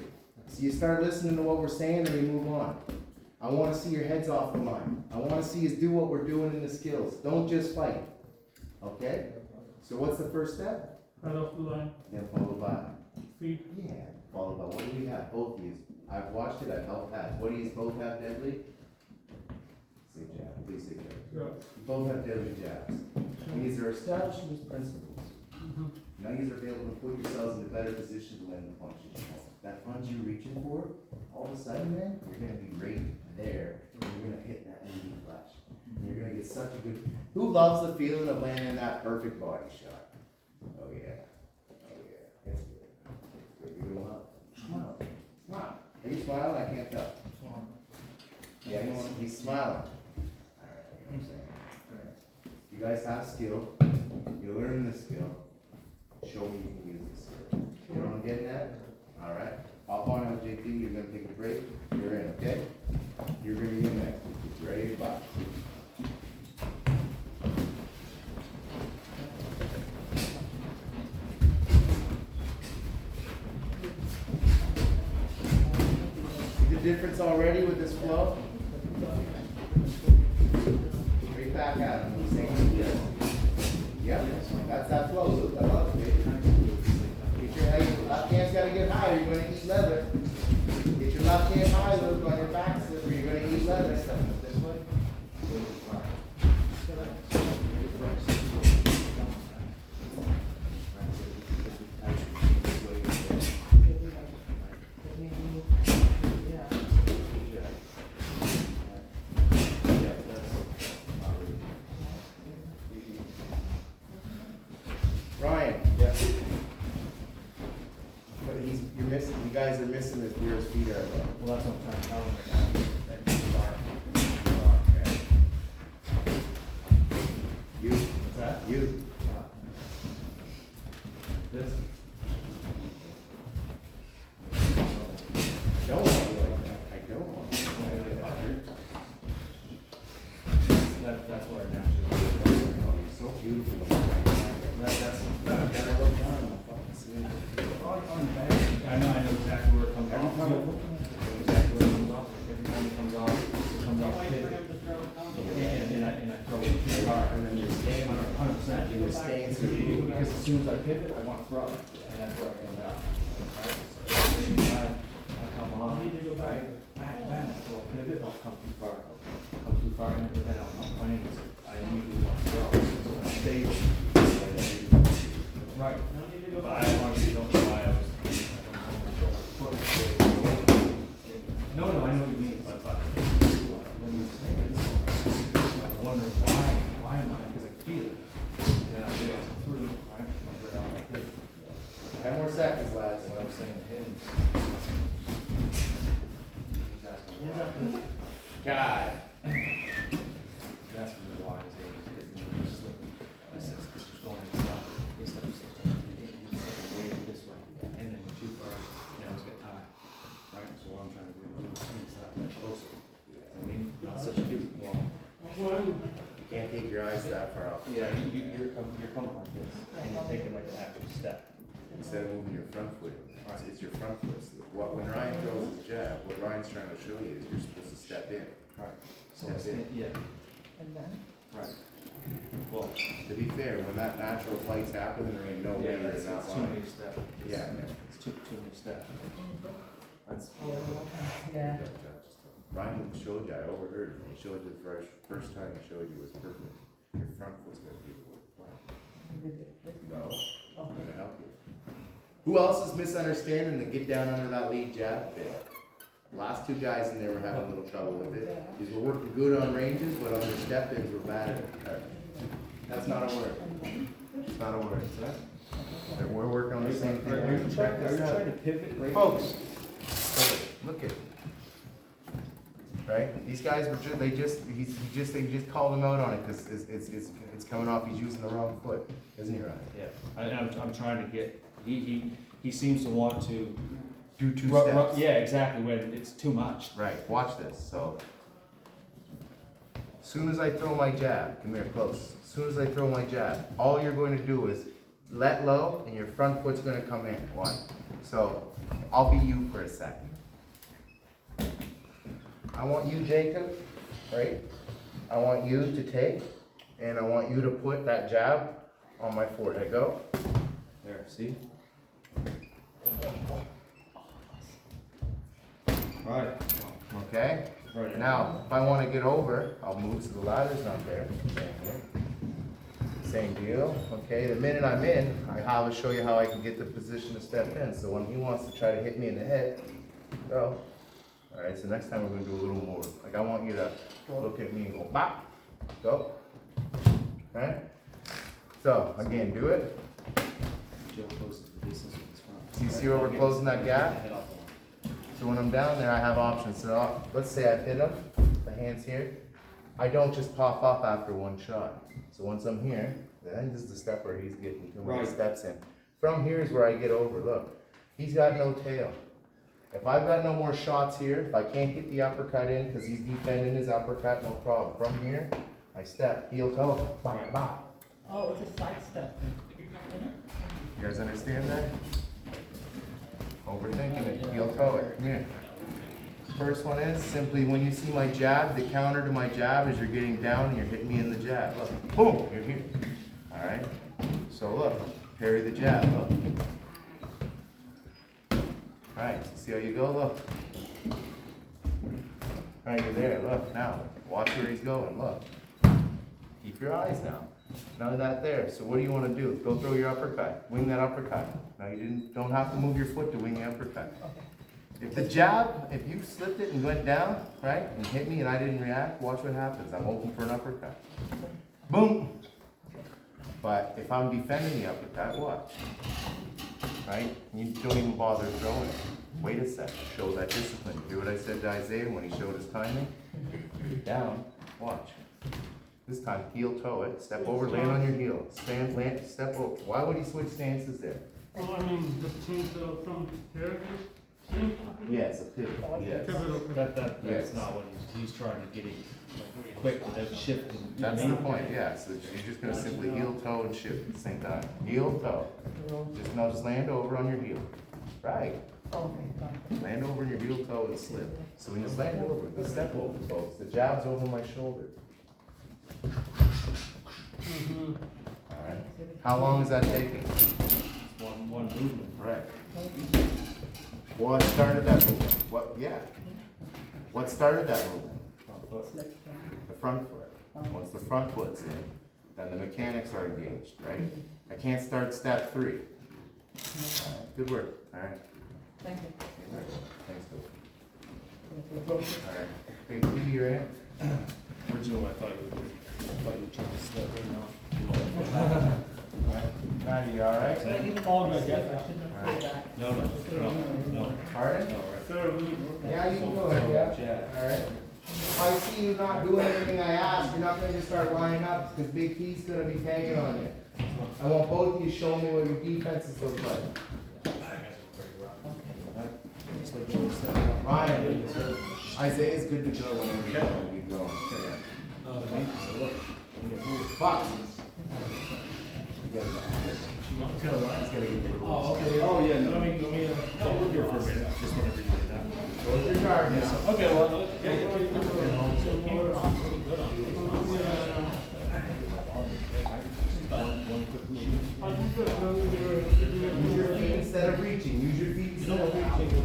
So you start listening to what we're saying and you move on. I want to see your heads off the line. I want to see us do what we're doing in the skills. Don't just fight. Okay? So what's the first step? Head off the line. Then followed by. Feet. Yeah, followed by. What do we have? Both of you. I've watched it. I've helped Pat. What do you both have deadly? Say jab. Please say jab. Yeah. You both have deadly jabs. These are establishing these principles. Now you are able to put yourselves in a better position to land the punches. That punch you're reaching for, all of a sudden, man, you're gonna be right there. And you're gonna hit that enemy flash. And you're gonna get such a good. Who loves the feeling of landing that perfect body shot? Oh yeah. Oh yeah. It's good. You're doing well. Smile. Smile. Are you smiling? I can't tell. Yeah, he's smiling. Alright, you know what I'm saying? You guys have skill. You learn the skill. Show me you can use this skill. You know what I'm getting at? Alright. Hop on out, JP. You're gonna take a break. You're in, okay? You're gonna be in next. Ready to box. See the difference already with this flow? Straight back at him. Same yes. Yep, that's that flow, Luke. I love it, baby. Get your head, left hand's gotta get higher, you're gonna eat leather. Get your left hand high, Luke, on your back slip, or you're gonna eat leather. Step this way. Ryan. Yeah. But you're missing, you guys are missing this where his feet are. Well, that's what I'm trying to tell them right now. That you are. You. What's that? You. This. I don't want you like that. I don't want you. That's where I naturally. You're so beautiful. That's. Never look down on the fucking sleeve. I know exactly where it comes off. I know exactly where it comes off. Every time it comes off pivot. And I throw it too hard, and then you're staying 100%. You're staying so Because as soon as I pivot, I want to throw it, and that's where I come down. Right? So I come on, right? Back, so I'll pivot, I'll come too far. Come too far, and then I'm playing, I immediately want to throw. So I stay. Right. But I honestly don't know why I was. No, I know what you mean, but when you say it, I wonder why am I? Because I feel it. And I feel it through, right? I feel it. 10 more seconds, lads. What I'm saying to him. He's asking why. God. He's asking me why his age is slipping. I said, it's because you're going inside. Instead of saying, you're way this way. And then you're too far, it's get tired. Right? So what I'm trying to do is stop that closer. I mean, not such a big wall. You can't take your eyes that far out. Yeah, you're coming like this, and you're taking like an actual step. Instead of moving your front foot, it's your front foot. So when Ryan throws his jab, what Ryan's trying to show you is you're supposed to step in. Right. So Step it's, in. yeah, And then? right. Well, To be fair, when that natural fight's happening, there ain't no way yeah, you're it's in that too line. many steps. Yeah, man. It's too many steps. That's, Yeah. Ryan showed you, I overheard, he showed you the first time he showed you was perfect. Your front foot's gonna be the worst. No, I'm gonna help you. Who else is misunderstanding the get down under that lead jab bit? Last two guys in there were having a little trouble with it. These were working good on ranges, but on their step-ins were bad. That's not a word. It's not a word, sir. We're working on the same thing. are you Check trying this out. to pivot right? Folks, look at it. Right? These guys were they just called him out on it because it's coming off. He's using the wrong foot, isn't he, Ryan? Yeah, I'm trying to get, he seems to want to. Do two Ru- steps. Yeah, exactly, when it's too much. Right, watch this, so. Soon as I throw my jab, come here close. Soon as I throw my jab, all you're going to do is let low and your front foot's gonna come in, one. So, I'll be you for a second. I want you, Jacob, right? I want you to take, and I want you to put that jab on my forehead, go. There, see? Right. Okay? Right. Now, if I wanna get over, I'll move so the ladder's not there. Same deal, okay? The minute I'm in, I will show you how I can get the position to step in. So when he wants to try to hit me in the head, go. Alright, so next time we're gonna do a little more. Like I want you to look at me and go, bop, go. Alright? So, again, do it. Joe closes the distance with his front. So you see where we're closing that gap? Head off the line. So when I'm down there, I have options. So let's say I hit him, the hand's here. I don't just pop up after one shot. So once I'm here, then this is the step where he's getting to when he Right. steps in. From here is where I get over. Look, he's got no tail. If I've got no more shots here, if I can't get the uppercut in because he's defending his uppercut, no problem. From here, I step, heel toe, bop, bop. Oh, it's a side step. You guys understand that? Overthinking it, heel toe it, come here. First one is simply when you see my jab, the counter to my jab is you're getting down and you're hitting me in the jab. Look, boom, you're here. Alright? So look, parry the jab, look. Alright, see how you go, look. Alright, you're there, look, now, watch where he's going, look. Keep your eyes down. None of that there, so what do you wanna do? Go throw your uppercut, wing that uppercut. Now you don't have to move your foot to wing the uppercut. If the jab, if you slipped it and went down, right, and hit me and I didn't react, watch what happens. I'm open for an uppercut. Boom! But if I'm defending the uppercut, watch. Right? You don't even bother throwing it. Wait a sec, show that discipline. Do what I said to Isaiah when he showed his timing. Down, watch. This time, heel toe it, step over, land on your heel. Stand, land, step over. Why would he switch stances there? Oh, I mean, just change from here, Yes, a pivot, yes. That's Yes. not what he's trying to get it quick without shifting. That's the point, yeah, so you're just gonna simply heel toe and shift at the same time. Heel toe. Just land over on your heel. Right. Okay, got it. Land over on your heel toe and slip. So when you land over, the step over, folks, the jab's over my shoulder. Alright. How long is that taking? One movement. Right. What started that movement? What, yeah. What started that movement? The front foot. Once the front foot's in, then the mechanics are engaged, right? I can't start step 3. Alright, good work, alright. Thank you. Thanks, Bill. Alright, big P, you're in. Originally, I thought you were trying to slip right now. Maddie, you alright? All good, yeah. Alright. No. Pardon? Right. Yeah, you can go ahead, yeah. Alright. If I see you not doing everything I asked, you're not gonna just start lining up, because Big P's gonna be tagging on you. I want both of you showing me what your defenses look like. Ryan, Isaiah's good to go whenever you want to be going. But. Oh, okay. Oh, yeah, no. Let me, No, we're here for a minute, just whenever you get that. Go with your guard now. Okay, well, Use your feet instead of reaching. Use your feet instead of reaching.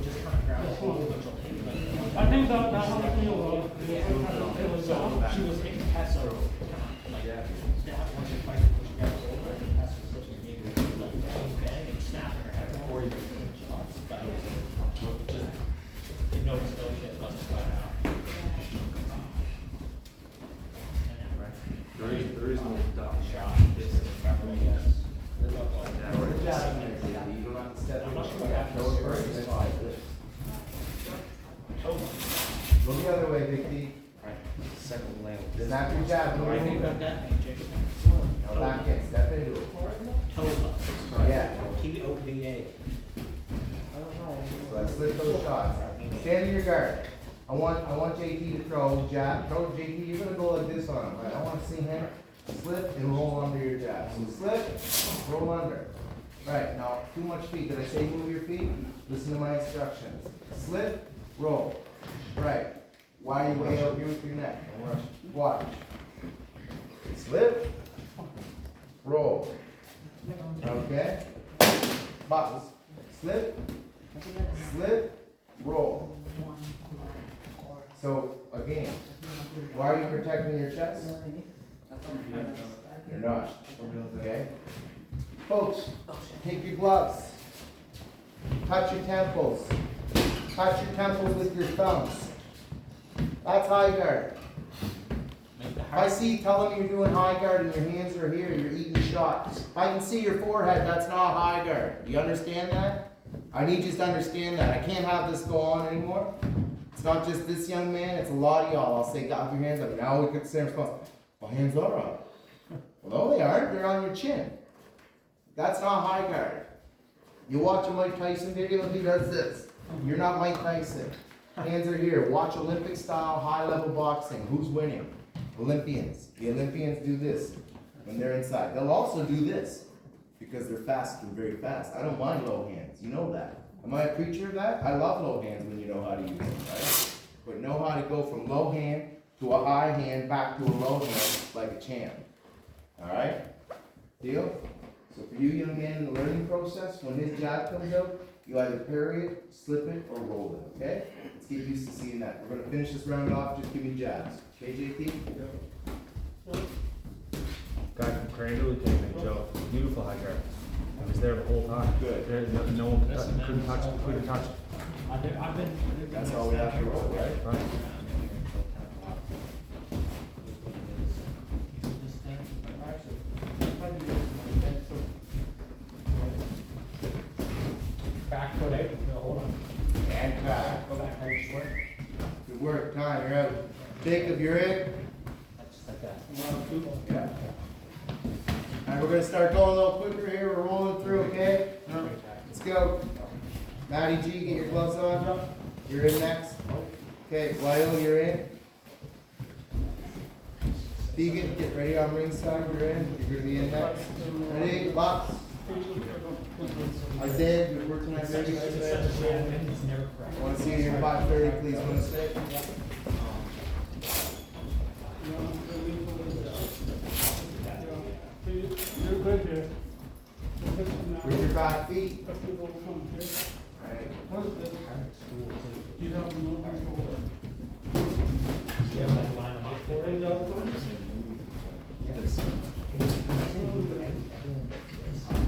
I think that that's how it feels. she was taking tests, so, like, snap once or twice, push together, over, and that's what she gave me, like, bang, and snapping her head before you finish the shots, but it was just, you know, no shit, let's just find out. There is no doubt. Shot, this, and yes. You don't have to step in. Show it first, then slide this. Go the other way, Big T. Second land. Snap your jab. I think Move. about that, Jacob. Now back in. Step into it. Toba. Yeah. Tova. stand in your guard. I want JT to throw jab. Throw JT, you're gonna go like this on him, right? I wanna see him slip and roll under your jab. So slip, roll under. Right, now, too much feet. Did I say move your feet? Listen to my instructions. Slip, roll. Right. Why are you way out here with your neck? Watch. Slip, roll. Okay? Box. Slip, slip, roll. So, again, why are you protecting your chest? You're not. Okay? Folks, take your gloves. Touch your temples. Touch your temples with your thumbs. That's high guard. If I see you telling me you're doing high guard and your hands are here, you're eating shots. If I can see your forehead, that's not high guard. You understand that? I need you to understand that. I can't have this go on anymore. It's not just this young man, it's a lot of y'all. I'll say, have your hands up. Now we could say response. My hands are up. Well, no, they aren't. They're on your chin. That's not high guard. You watch a Mike Tyson video, he does this. You're not Mike Tyson. Hands are here. Watch Olympic style, high level boxing. Who's winning? Olympians. The Olympians do this when they're inside. They'll also do this because they're fast and very fast. I don't mind low hands. You know that. Am I a preacher of that? I love low hands when you know how to use them, right? But know how to go from low hand to a high hand back to a low hand like a champ. Alright? Deal? So for you young man in the learning process, when his jab comes out, you either parry it, slip it, or roll it, okay? Let's get used to seeing that. We're gonna finish this round off, just give me jabs. Okay, JT? Guy from Crandall who came in, Joe. Beautiful high guard. I was there the whole time. Good. There, no one couldn't touch it. Couldn't touch it. I've been. That's all we have to roll, right? Right. Back foot out, no, hold on. And back. Go back, hold short. Good work, time, you're out. Jacob, you're in? Just like that. Yeah. Alright, we're gonna start going a little quicker here, we're rolling through, okay? Let's go. Matty G, get your gloves on. You're in next. Okay, Lyle, you're in. Deegan, get ready on ringside, you're in. You're gonna be in next. Ready, box. Isaiah, good work tonight, baby. It's never correct. I wanna see you here 5:30, please, wanna stay? You're good here. Bring your back feet. Alright. You don't know. You have that line up for it.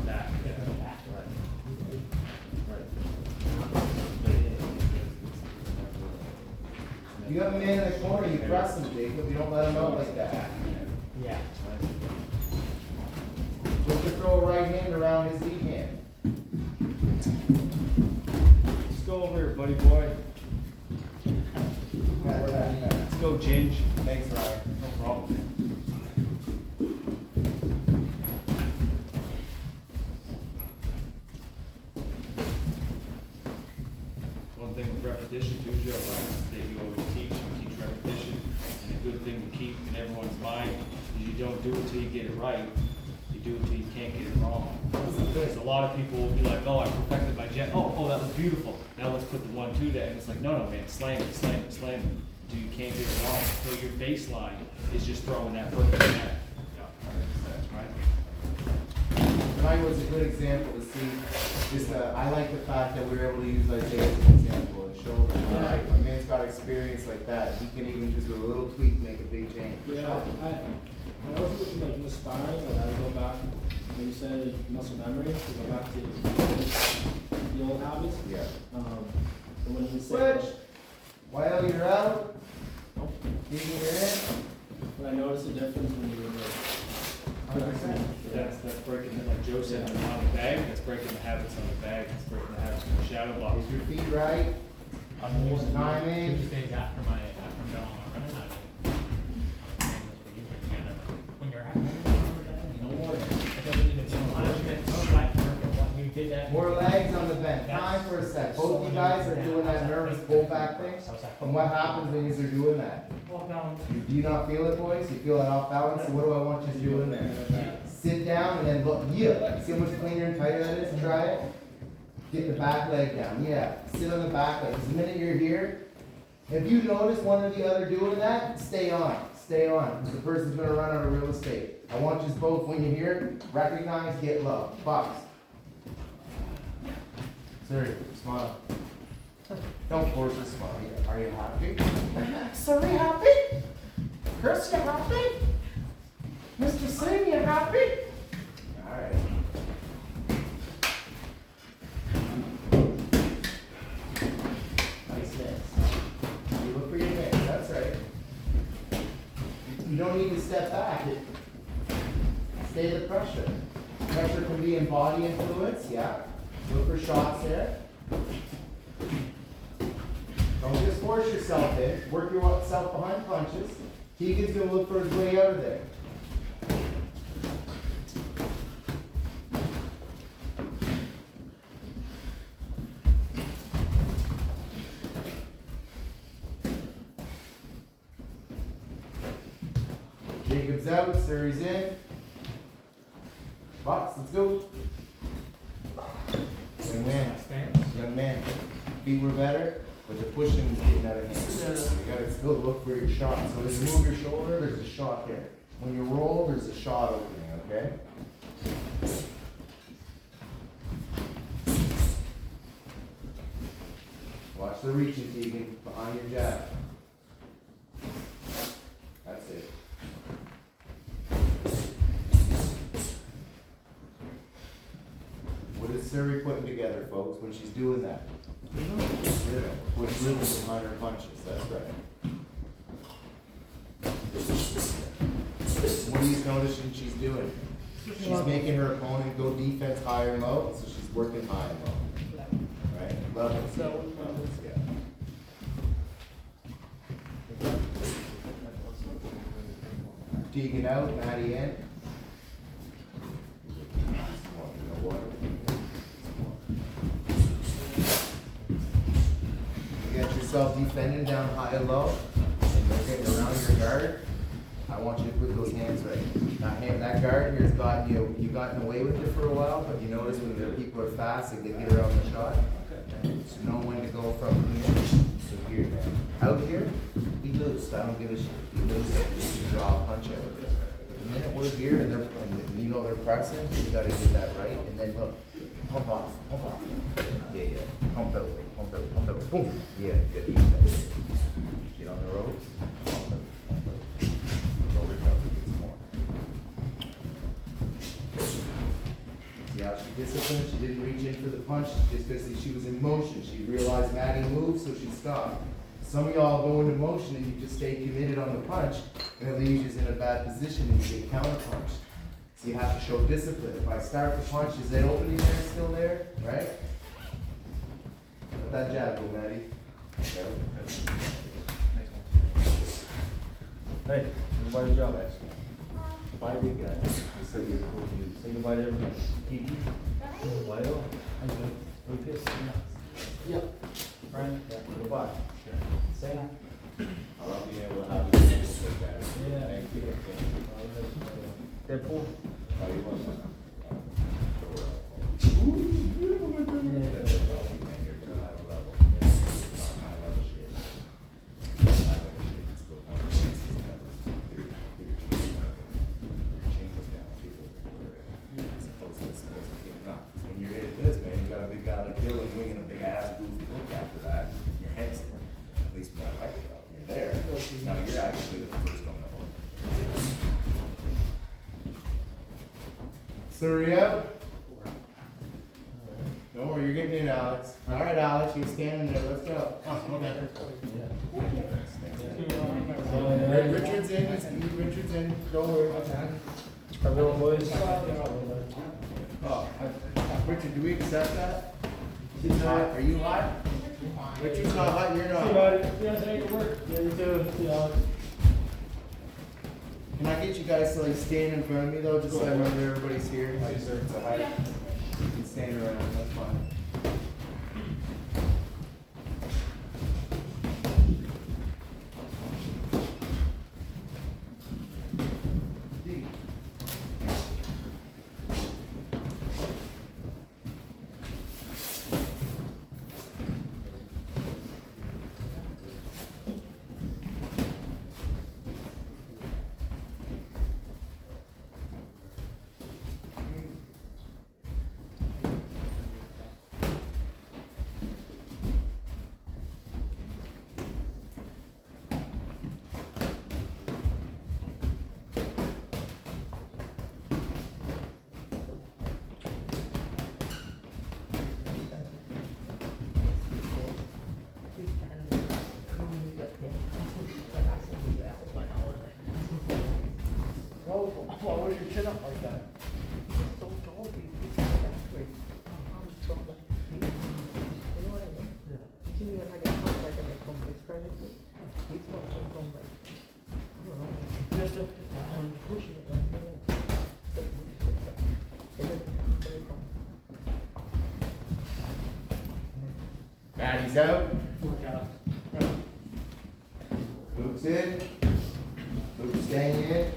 Back, back, You got a man in the corner, you press him, Jacob, you don't let him out like that. Yeah. Look to throw a right hand around his lead hand. Let's go over here, buddy boy. Pat, pat, pat. Let's go, Ginge. Thanks, Ryan. No problem. One thing with repetition too, Joe, that you always teach repetition. And a good thing to keep in everyone's mind is you don't do it till you get it right. You do it till you can't get it wrong. Because a lot of people will be like, oh, I perfected my jet. Oh, that was beautiful. Now let's put the 1-2 there. And it's like, no, man, slam it, slam it, slam it. Until you can't get it wrong. So your baseline is just throwing that perfect net. Right? Tonight was a good example to see, just, I like the fact that we were able to use Isaiah as an example and show that a man's got experience like that, he can even just with a little tweak make a big change. Yeah, I was looking like inspired, but I go back, when you said muscle memory, to go back to the old habits. Yeah. And when you said, Switch! While you're out, Deegan, you're in. when I noticed the difference when you were like, That's breaking, like Joe said, on the bag, that's breaking the habits on the bag, that's breaking the habits on the shadow box. Is your feet right? I'm using Time in. Tuesdays after my running, when you're having, no more. It doesn't even seem punishment, no like, when you did that. More legs on the bench. Time for a sec. Both you guys are doing that nervous pull back And what happens when you're doing that? Walk down. Do you not feel it, boys? You feel that off balance? So what do I want you to do in there? Sit down and then look, yeah. See how much cleaner and tighter that is? Try it. Get the back leg down, yeah. Sit on the back leg. 'Cause the minute you're here, if you notice one or the other doing that, stay on. Stay on. 'Cause the person's gonna run out of real estate. I want you both, when you're here, recognize, get low. Box. Sorry, smile. Don't force a smile. Are you happy? Sorry, happy? Chris, you happy? Mr. Singh, you happy? Alright. Nice mix. You look for your mix, that's right. You don't need to step back. Stay the pressure. Pressure can be in body influence, yeah. Look for shots there. Don't just force yourself in. Work yourself behind punches. Keegan's gonna look for his way out of there. Jacob's out, Surrey's in. Box, let's go. Young man, young man. Feet were better, but the pushing is getting out of hand. You gotta still look for your shot. So as you move your shoulder, there's a shot there. When you roll, there's a shot opening, okay? Watch the reaching, Keegan, behind your jab. That's it. What is Surrey putting together, folks, when she's doing that? With rhythm behind her punches, that's right. What are you noticing she's doing? She's making her opponent go defense high or low, so she's working high and low. Right? Levels. Yeah. Tegan out, Maddie in. You get yourself defending down high and low, and you're getting around your guard. I want you to put those hands right. That guard here's gotten you gotten away with it for a while, but you notice when the people are fast, they get around the shot. So know when to go from here to here. Out here, be loose. I don't give a shit. Be loose. You draw a punch out of it. The minute we're here and you know they're pressing, you gotta get that right, and then look, pump off, pump off. Yeah, yeah. Pump out, pump out, pump out. Boom. Yeah, good. Get on the ropes. Pump out, pump out. Roll it up, get some more. See how she disciplined? She didn't reach in for the punch just because she was in motion. She realized Maddie moved, so she stopped. Some of y'all go into motion and you just stay committed on the punch, and it leaves you in a bad position and you get counterpunched. So you have to show discipline. If I start the punch, is that opening there still there? Right? Let that jab go, Maddie. Hey, everybody's job, guys. Bye, big guy. Say goodbye to everybody. Goodbye. Okay. Yep. Brian? Yeah. Goodbye. Say hi. I love being able to have you with that. Yeah. Thank you. Deadpool? Oh, you want some? When you're at this, man, you got a big guy like Dylan winging a big ass goofy look after that. Your head's there. At least when I like it up. You're there. Now you're actually the first on the hook. Surrey out. Don't worry, you're getting in, Alex. All right, Alex, you're standing there. Let's go. Oh, okay. Richard's in. Richard's in. Don't worry. Everyone, boys? Oh, Richard, do we accept that? He's hot. Are you hot? Richard's not hot, you're not. Yeah, say your work. Yeah, you too. Yeah. Can I get you guys to like stand in front of me though, just so I remember everybody's here? It's a height. You can stand around, that's fine. How does your chin up like that? So tall, he's that way. I'm so like, you know what I mean? Yeah. You see me when I get home, like I come this kind of thing. He's not so come like, I don't know. Just I'm pushing it like that. Maddie's out. Work out. Luke's in. Luke's staying in.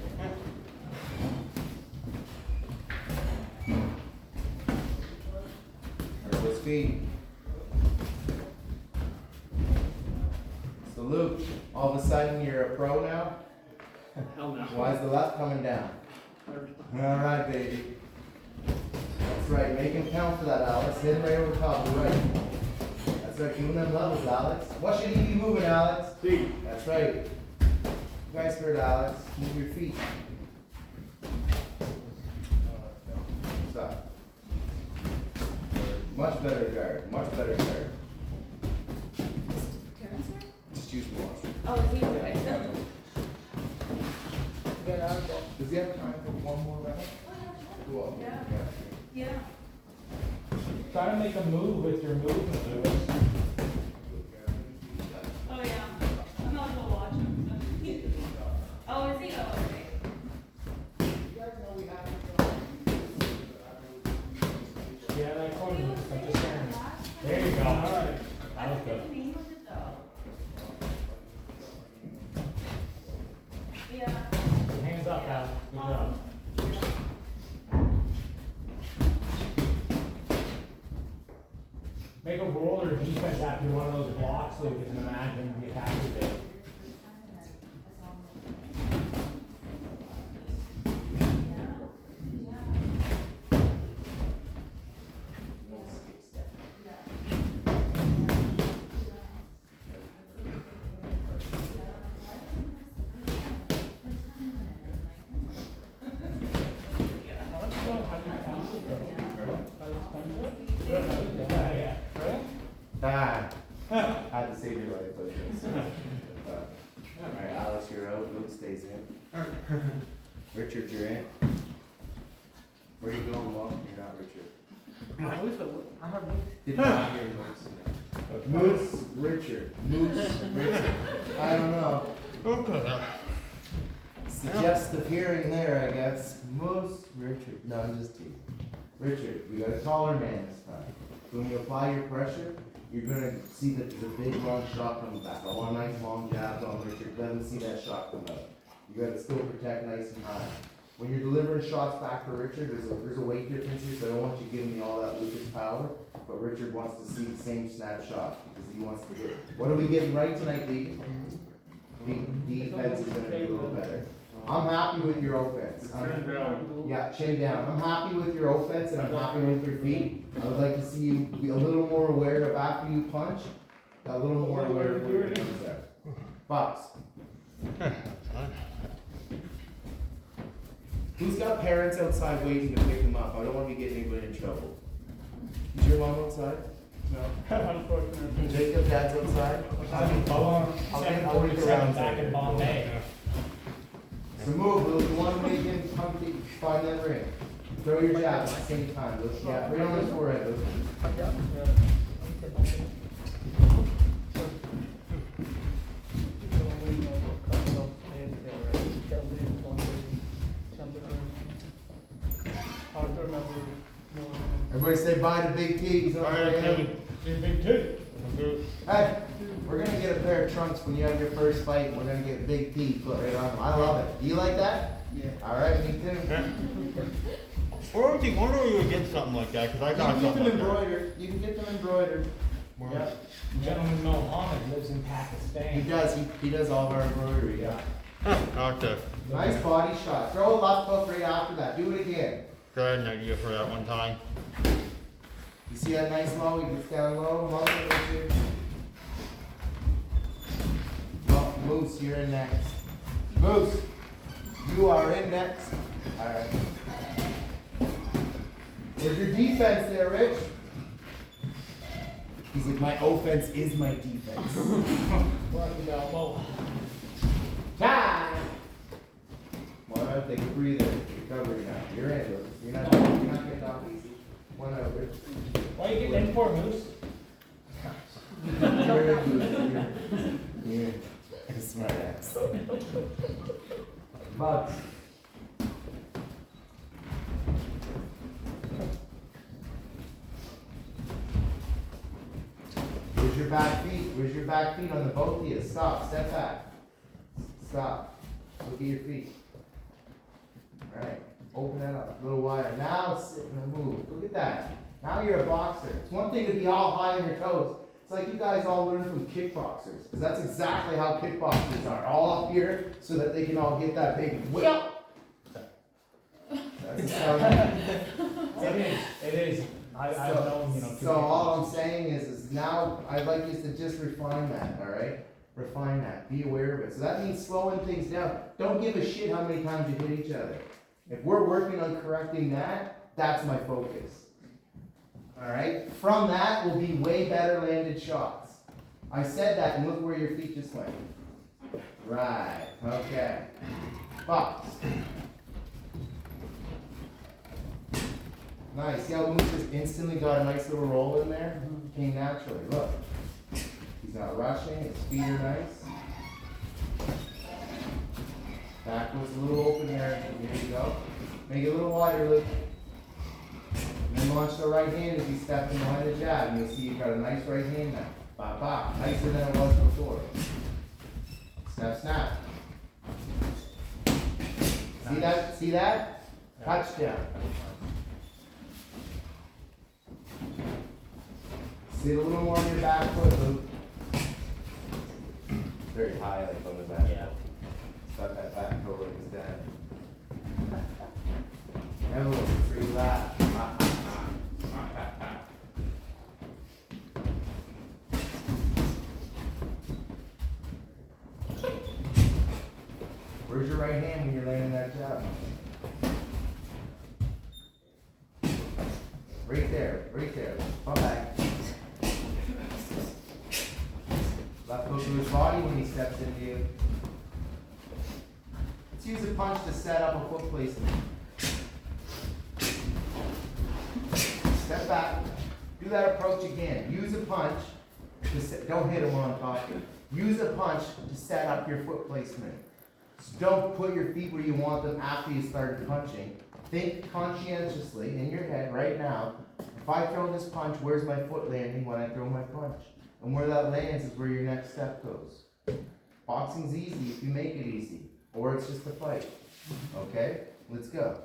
His feet. So Luke, all of a sudden you're a pro now? Hell no. Why is the left coming down? All right, baby. That's right. Make him count for that, Alex. Hit him right over top. Right. That's right. Doing them levels, Alex. What should he be moving, Alex? Feet. That's right. You guys heard Alex. Move your feet. Stop. Much better guard. Much better guard. Terrence here? Just use the washroom. Oh, is he okay? Get out of there. Does he have time for one more round? Go on. Yeah. Yeah. Try to make a move with your movement, Lewis. Oh, yeah. I'm not gonna watch him. Oh, is he? Oh, okay. Yeah, that corner, I'm just saying. There you go, alright. That was good. Yeah. Hands up, Al. Good job. Make a roller defense after one of those blocks so you can imagine the attack you did. Ah, had to save your life, but alright, Alex, you're out. Luke stays in. Richard, you're in. Where are you going, Mom? You're not Richard. I have Did not hear Moose. Richard. I don't know. Suggestive hearing there, I guess. Moose, Richard. No, I'm just teasing. Richard, we got a taller man this time. When you apply your pressure, you're gonna see that there's a big long shot coming back. I want nice long jabs on Richard. Doesn't see that shot come out. You gotta still protect nice and high. When you're delivering shots back for Richard, there's a weight difference here, so I don't want you giving me all that Lucas power. But Richard wants to see the same snap shot because he wants to get. What are we getting right tonight, Lee? Defense is gonna be a little better. I'm happy with your offense. Yeah, chin down. I'm happy with your offense and I'm happy with your feet. I would like to see you be a little more aware of after you punch, a little more aware of where your comes there. Box. Who's got parents outside waiting to pick them up? I don't want to be getting anybody in trouble. Is your mom outside? No. Unfortunately. Jacob, dad's outside? I'll wait around Back in Bombay. So move, Luke. You want to make him comfy, find that ring. Throw your jab at the same time, Luke. Yeah, right on his forehead, Luke. Everybody say bye to Big T. He's on the way. Big two. Hey, we're gonna get a pair of trunks when you have your first fight, and we're gonna get Big T put right on them. I love it. Do you like that? Yeah. All right, me too. Or if you wonder you would get something like that, because I You got can get something them like that. embroidered. You can get them embroidered. Yeah. Gentleman Mohammed lives in He Pakistan. does. He does all of our embroidery. Yeah. Okay, Nice body shot. Throw a left hook right after that. Do it again. go ahead and idea for that one time. You see that nice low? He gets down low. Love it, Richard. Well, Moose, you're in next. Moose, you are in next. All right. There's your defense there, Rich. He's like, my offense is my defense. Time. Well, take a breather. Recover. You're in, Lucas. You're not getting off easy. One over. Why are you getting in for, Moose? You're in, Lucas. You're in. Smart ass. Bugs. Where's your back feet? Where's your back feet on the both of you? Stop, step back. Stop. Look at your feet. Alright, open that up a little wider. Now sit and move. Look at that. Now you're a boxer. It's one thing to be all high on your toes. It's like you guys all learn from kickboxers. Because that's exactly how kickboxers are. All up here so that they can all get that big whip. That's It is. I've known, you know. So all I'm saying is now I'd like you to just refine that, alright? Refine that. Be aware of it. So that means slowing things down. Don't give a shit how many times you hit each other. If we're working on correcting that, that's my focus. Alright? From that will be way better landed shots. I said that and look where your feet just went. Right. Okay. Box. Nice. See how Moose just instantly got a nice little roll in there? Came naturally. Look. He's not rushing. His feet are nice. Back was a little open there. Here you go. Make it a little wider, Luke. And then launch the right hand as you step in behind the jab. And you'll see you've got a nice right hand now. Bop, bop. Nicer than it was before. Snap, snap. See that? See that? Touchdown. Sit a little more on your back foot, Luke. Very high, like on the back. Yeah. Stuck that back toe like his dad. Have a little free laugh. Where's your right hand when you're landing that jab? Right there, right there. Come back. Left hook to his body when he steps into you. Let's use a punch to set up a foot placement. Step back. Do that approach again. Use a punch to set, don't hit him on top. Use a punch to set up your foot placement. So don't put your feet where you want them after you started punching. Think conscientiously in your head right now. If I throw this punch, where's my foot landing when I throw my punch? And where that lands is where your next step goes. Boxing's easy if you make it easy. Or it's just a fight. Okay? Let's go.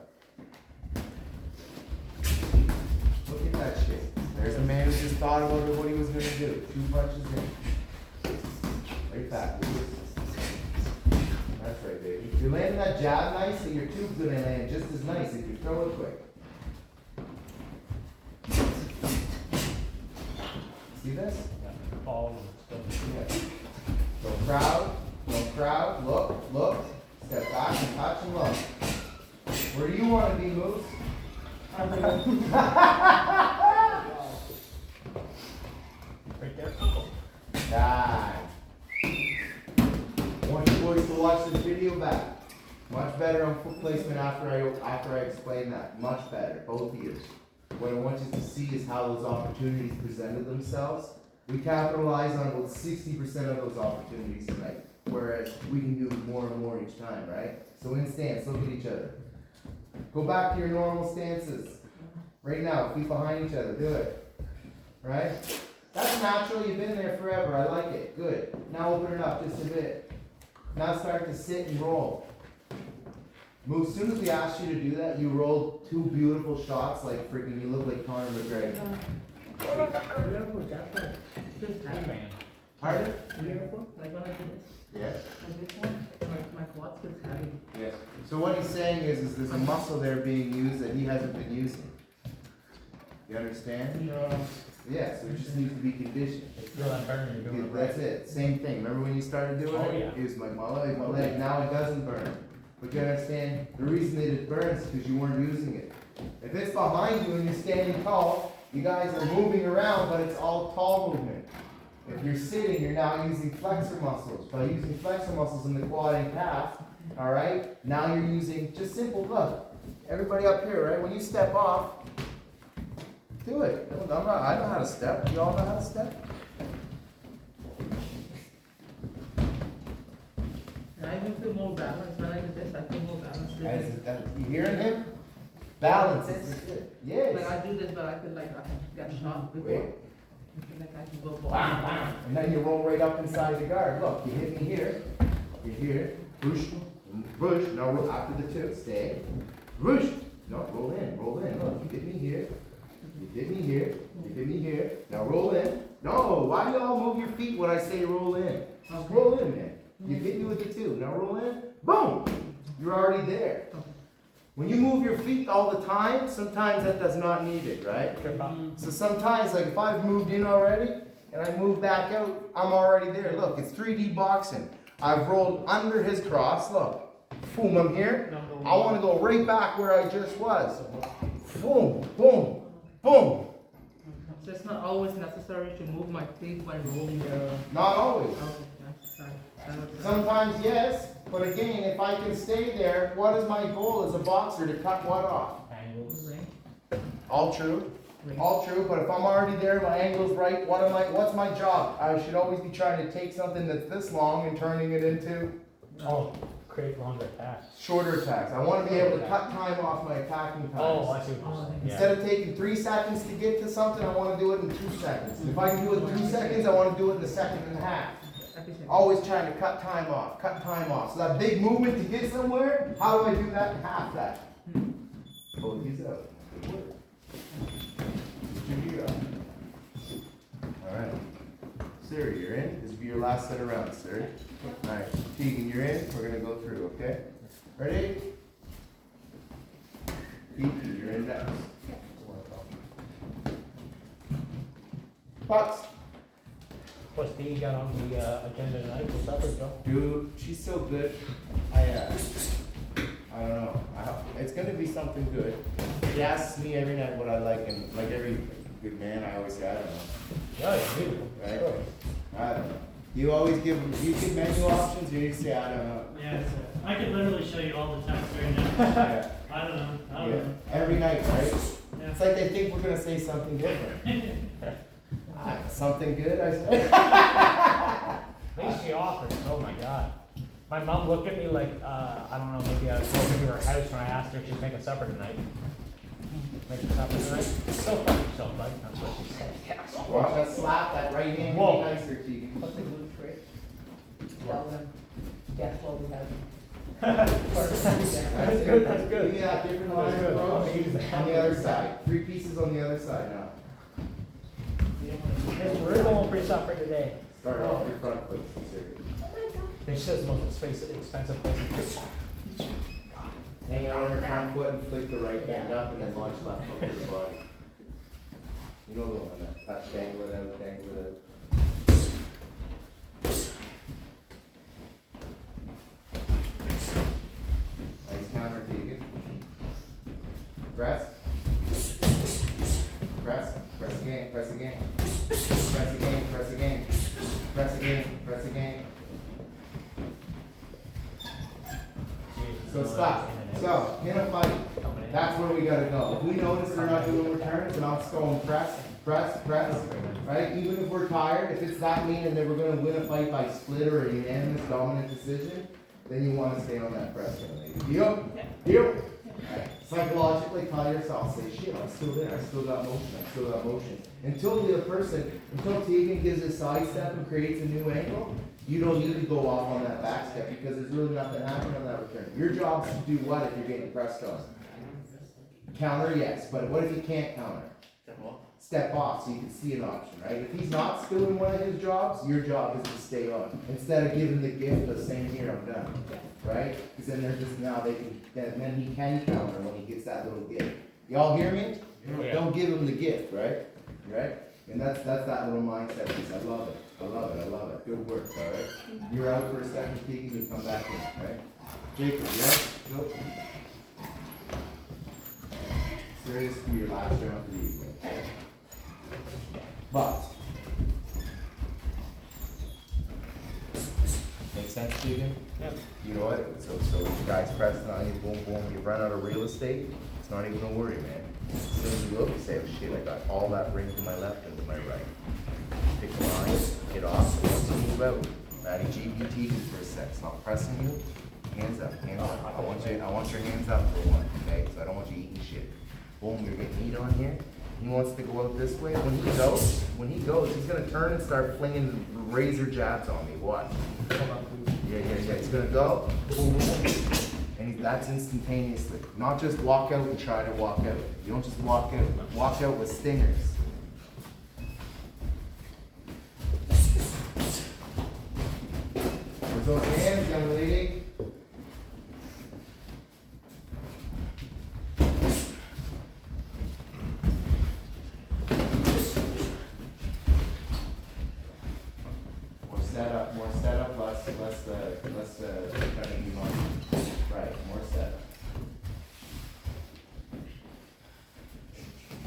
Look at that shit. There's a man who just thought about what he was going to do. 2 punches in. Right back. That's right, baby. If you're landing that jab nice, then your tube's going to land just as nice if you throw it quick. See this? All Yeah. Don't crowd, look, step back and touch and look. Where do you want to be, Moose? right there. Die. I want you boys to watch this video back. Much better on foot placement after I explain that. Much better, both of you. What I want you to see is how those opportunities presented themselves. We capitalize on about 60% of those opportunities tonight, whereas we can do more and more each time, right? So in stance, look at each other. Go back to your normal stances. Right now, feet behind each other, do it. Right? That's natural, you've been there forever, I like it, good. Now open it up just a bit. Now start to sit and roll. Move, as soon as we asked you to do that, you rolled 2 beautiful shots like freaking, you look like Conor McGregor. Man. Pardon? Beautiful, like when I do this, Yes. like this one, my quads gets heavy. Yes. So what he's saying is there's a muscle there being used that he hasn't been using. You understand? Yeah, so it just needs to be conditioned. Feel that burn, you're doing it right. That's it. Same thing. Remember when you started doing Oh, it? yeah. It was like my leg. Now it doesn't burn. But you understand, the reason that it burns is because you weren't using it. If it's behind you and you're standing tall, you guys are moving around, but it's all tall movement. If you're sitting, you're now using flexor muscles. By using flexor muscles in the quad and calf, alright? Now you're using just simple, look, Everybody up here, right? When you step off, do it. I know how to step. You all know how to step? And I can feel more balance when I do this. I feel more balance. You hearing him? Balance. Yes. Like I do this, but I feel like I got shot before. Wait. I feel like I can go Bam, bam. And then you roll right up inside the guard. Look, you hit me here. You here. Push. Push. No, roll after the two. Stay. Push. No, roll in. Roll in. Look, you hit me here. You hit me here. You hit me here. Now roll in. No, why do y'all move your feet when I say roll in? Just roll in, man. You hit me with the two. Now roll in. Boom. You're already there. When you move your feet all the time, sometimes that does not need it, right? So sometimes, like if I've moved in already and I move back out, I'm already there. Look, it's 3D boxing. I've rolled under his cross. Look, boom, I'm here. I want to go right back where I just was. Boom, boom, boom. So it's not always necessary to move my feet when rolling. Not always. Okay, that's fine. Sometimes yes, but again, if I can stay there, what is my goal as a boxer to cut what off? All true. All true, but if I'm already there, my angle's right, what's my job? I should always be trying to take something that's this long and turning it into Create longer attacks. shorter attacks. I want to be able to cut time off my attacking times. Oh, I see what you're saying. Instead of taking 3 seconds to get to something, I want to do it in 2 seconds. If I can do it in 2 seconds, I want to do it in a second and a half. Always trying to cut time off, cut time off. So that big movement to get somewhere, how do I do that in half that? Pull these out. Good work. Get your gear up. Alright. Siri, you're in. This will be your last set of rounds, Siri. Alright. Keegan, you're in. We're gonna go through, okay? Ready? Keegan, you're in next. Bucks. What's D got on the agenda tonight for supper, Joe? Dude, she's so good. I don't know. It's gonna be something good. She asks me every night what I like, and like every good man, I always say I don't know. Yeah, you do. Right? I don't know. You always give menu options. You say I don't know. Yeah, I could literally show you all the text right now. Yeah. I don't know. I don't Yeah. know. Every night, right? Yeah. It's like they think we're gonna say something different. Something good, I said. Maybe she offered. Oh my god. My mom looked at me like, I don't know, maybe I was going to her house when I asked her if she's making supper tonight. Making supper tonight? So fuck yourself, bud. That's what she said. Watch that slap, that right hand. Whoa. Be nicer, Keegan. What's a good trick? Tell them, guess what we have. That's good, that's good. Give me that different line, That's good. bro. I'll use that. On the other side. 3 pieces on the other side now. We're going for supper today. Start off your front foot. This is the most expensive place. Hang out on your front foot and flick the right hand up and then launch left foot to the body. You know the one that dangle it out, dangle it out. Nice counter, Keegan. Press. Press. Press again. Press again. Press again. Press again. Press again. Press again. So stop. So, in a fight, that's where we gotta go. If we notice they're not doing returns, then I'll just go and press, press, press, right? Even if we're tired, if it's that mean and then we're gonna win a fight by split or a unanimous dominant decision, then you wanna stay on that press. Deal? Deal? Right. Psychologically tell yourself, say, shit, I'm still there, I still got motion, I still got motion. Until until Tegan gives a side step and creates a new angle, you don't need to go off on that back step because there's really nothing happening on that return. Your job is to do what if you're getting pressed on? Counter, yes, but what if you can't counter? Step off so you can see an option, right? If he's not doing one of his jobs, your job is to stay on. Instead of giving the gift of saying, here, I'm done, right? Because then they're just, now they can, then he can counter when he gets that little gift. Y'all hear me? Yeah. Don't give him the gift, right? Right? And that's that little mindset piece. I love it. I love it. I love it. Good work, all right? You're out for a second, Keegan, you come back in, right? Jacob, yeah? Nope. Serious to be your last round for the evening. But, make sense to Keegan? Yeah. You know what? So you guys pressing on you, boom, boom, you run out of real estate, it's not even a worry, man. As soon as you look, you say, oh shit, I got all that ring to my left and to my right. Pick a line, get off, once you move out. Matty GPT for a sec, stop pressing you, hands up, hands up. I want your hands up for one, okay? So I don't want you eating shit. Boom, you're getting heat on here. He wants to go out this way. When he goes, he's gonna turn and start flinging razor jabs on me. Watch. Yeah. He's gonna go. Boom, boom. And that's instantaneously. Not just walk out and try to walk out. You don't just walk out. Walk out with stingers. Where's those hands, young lady?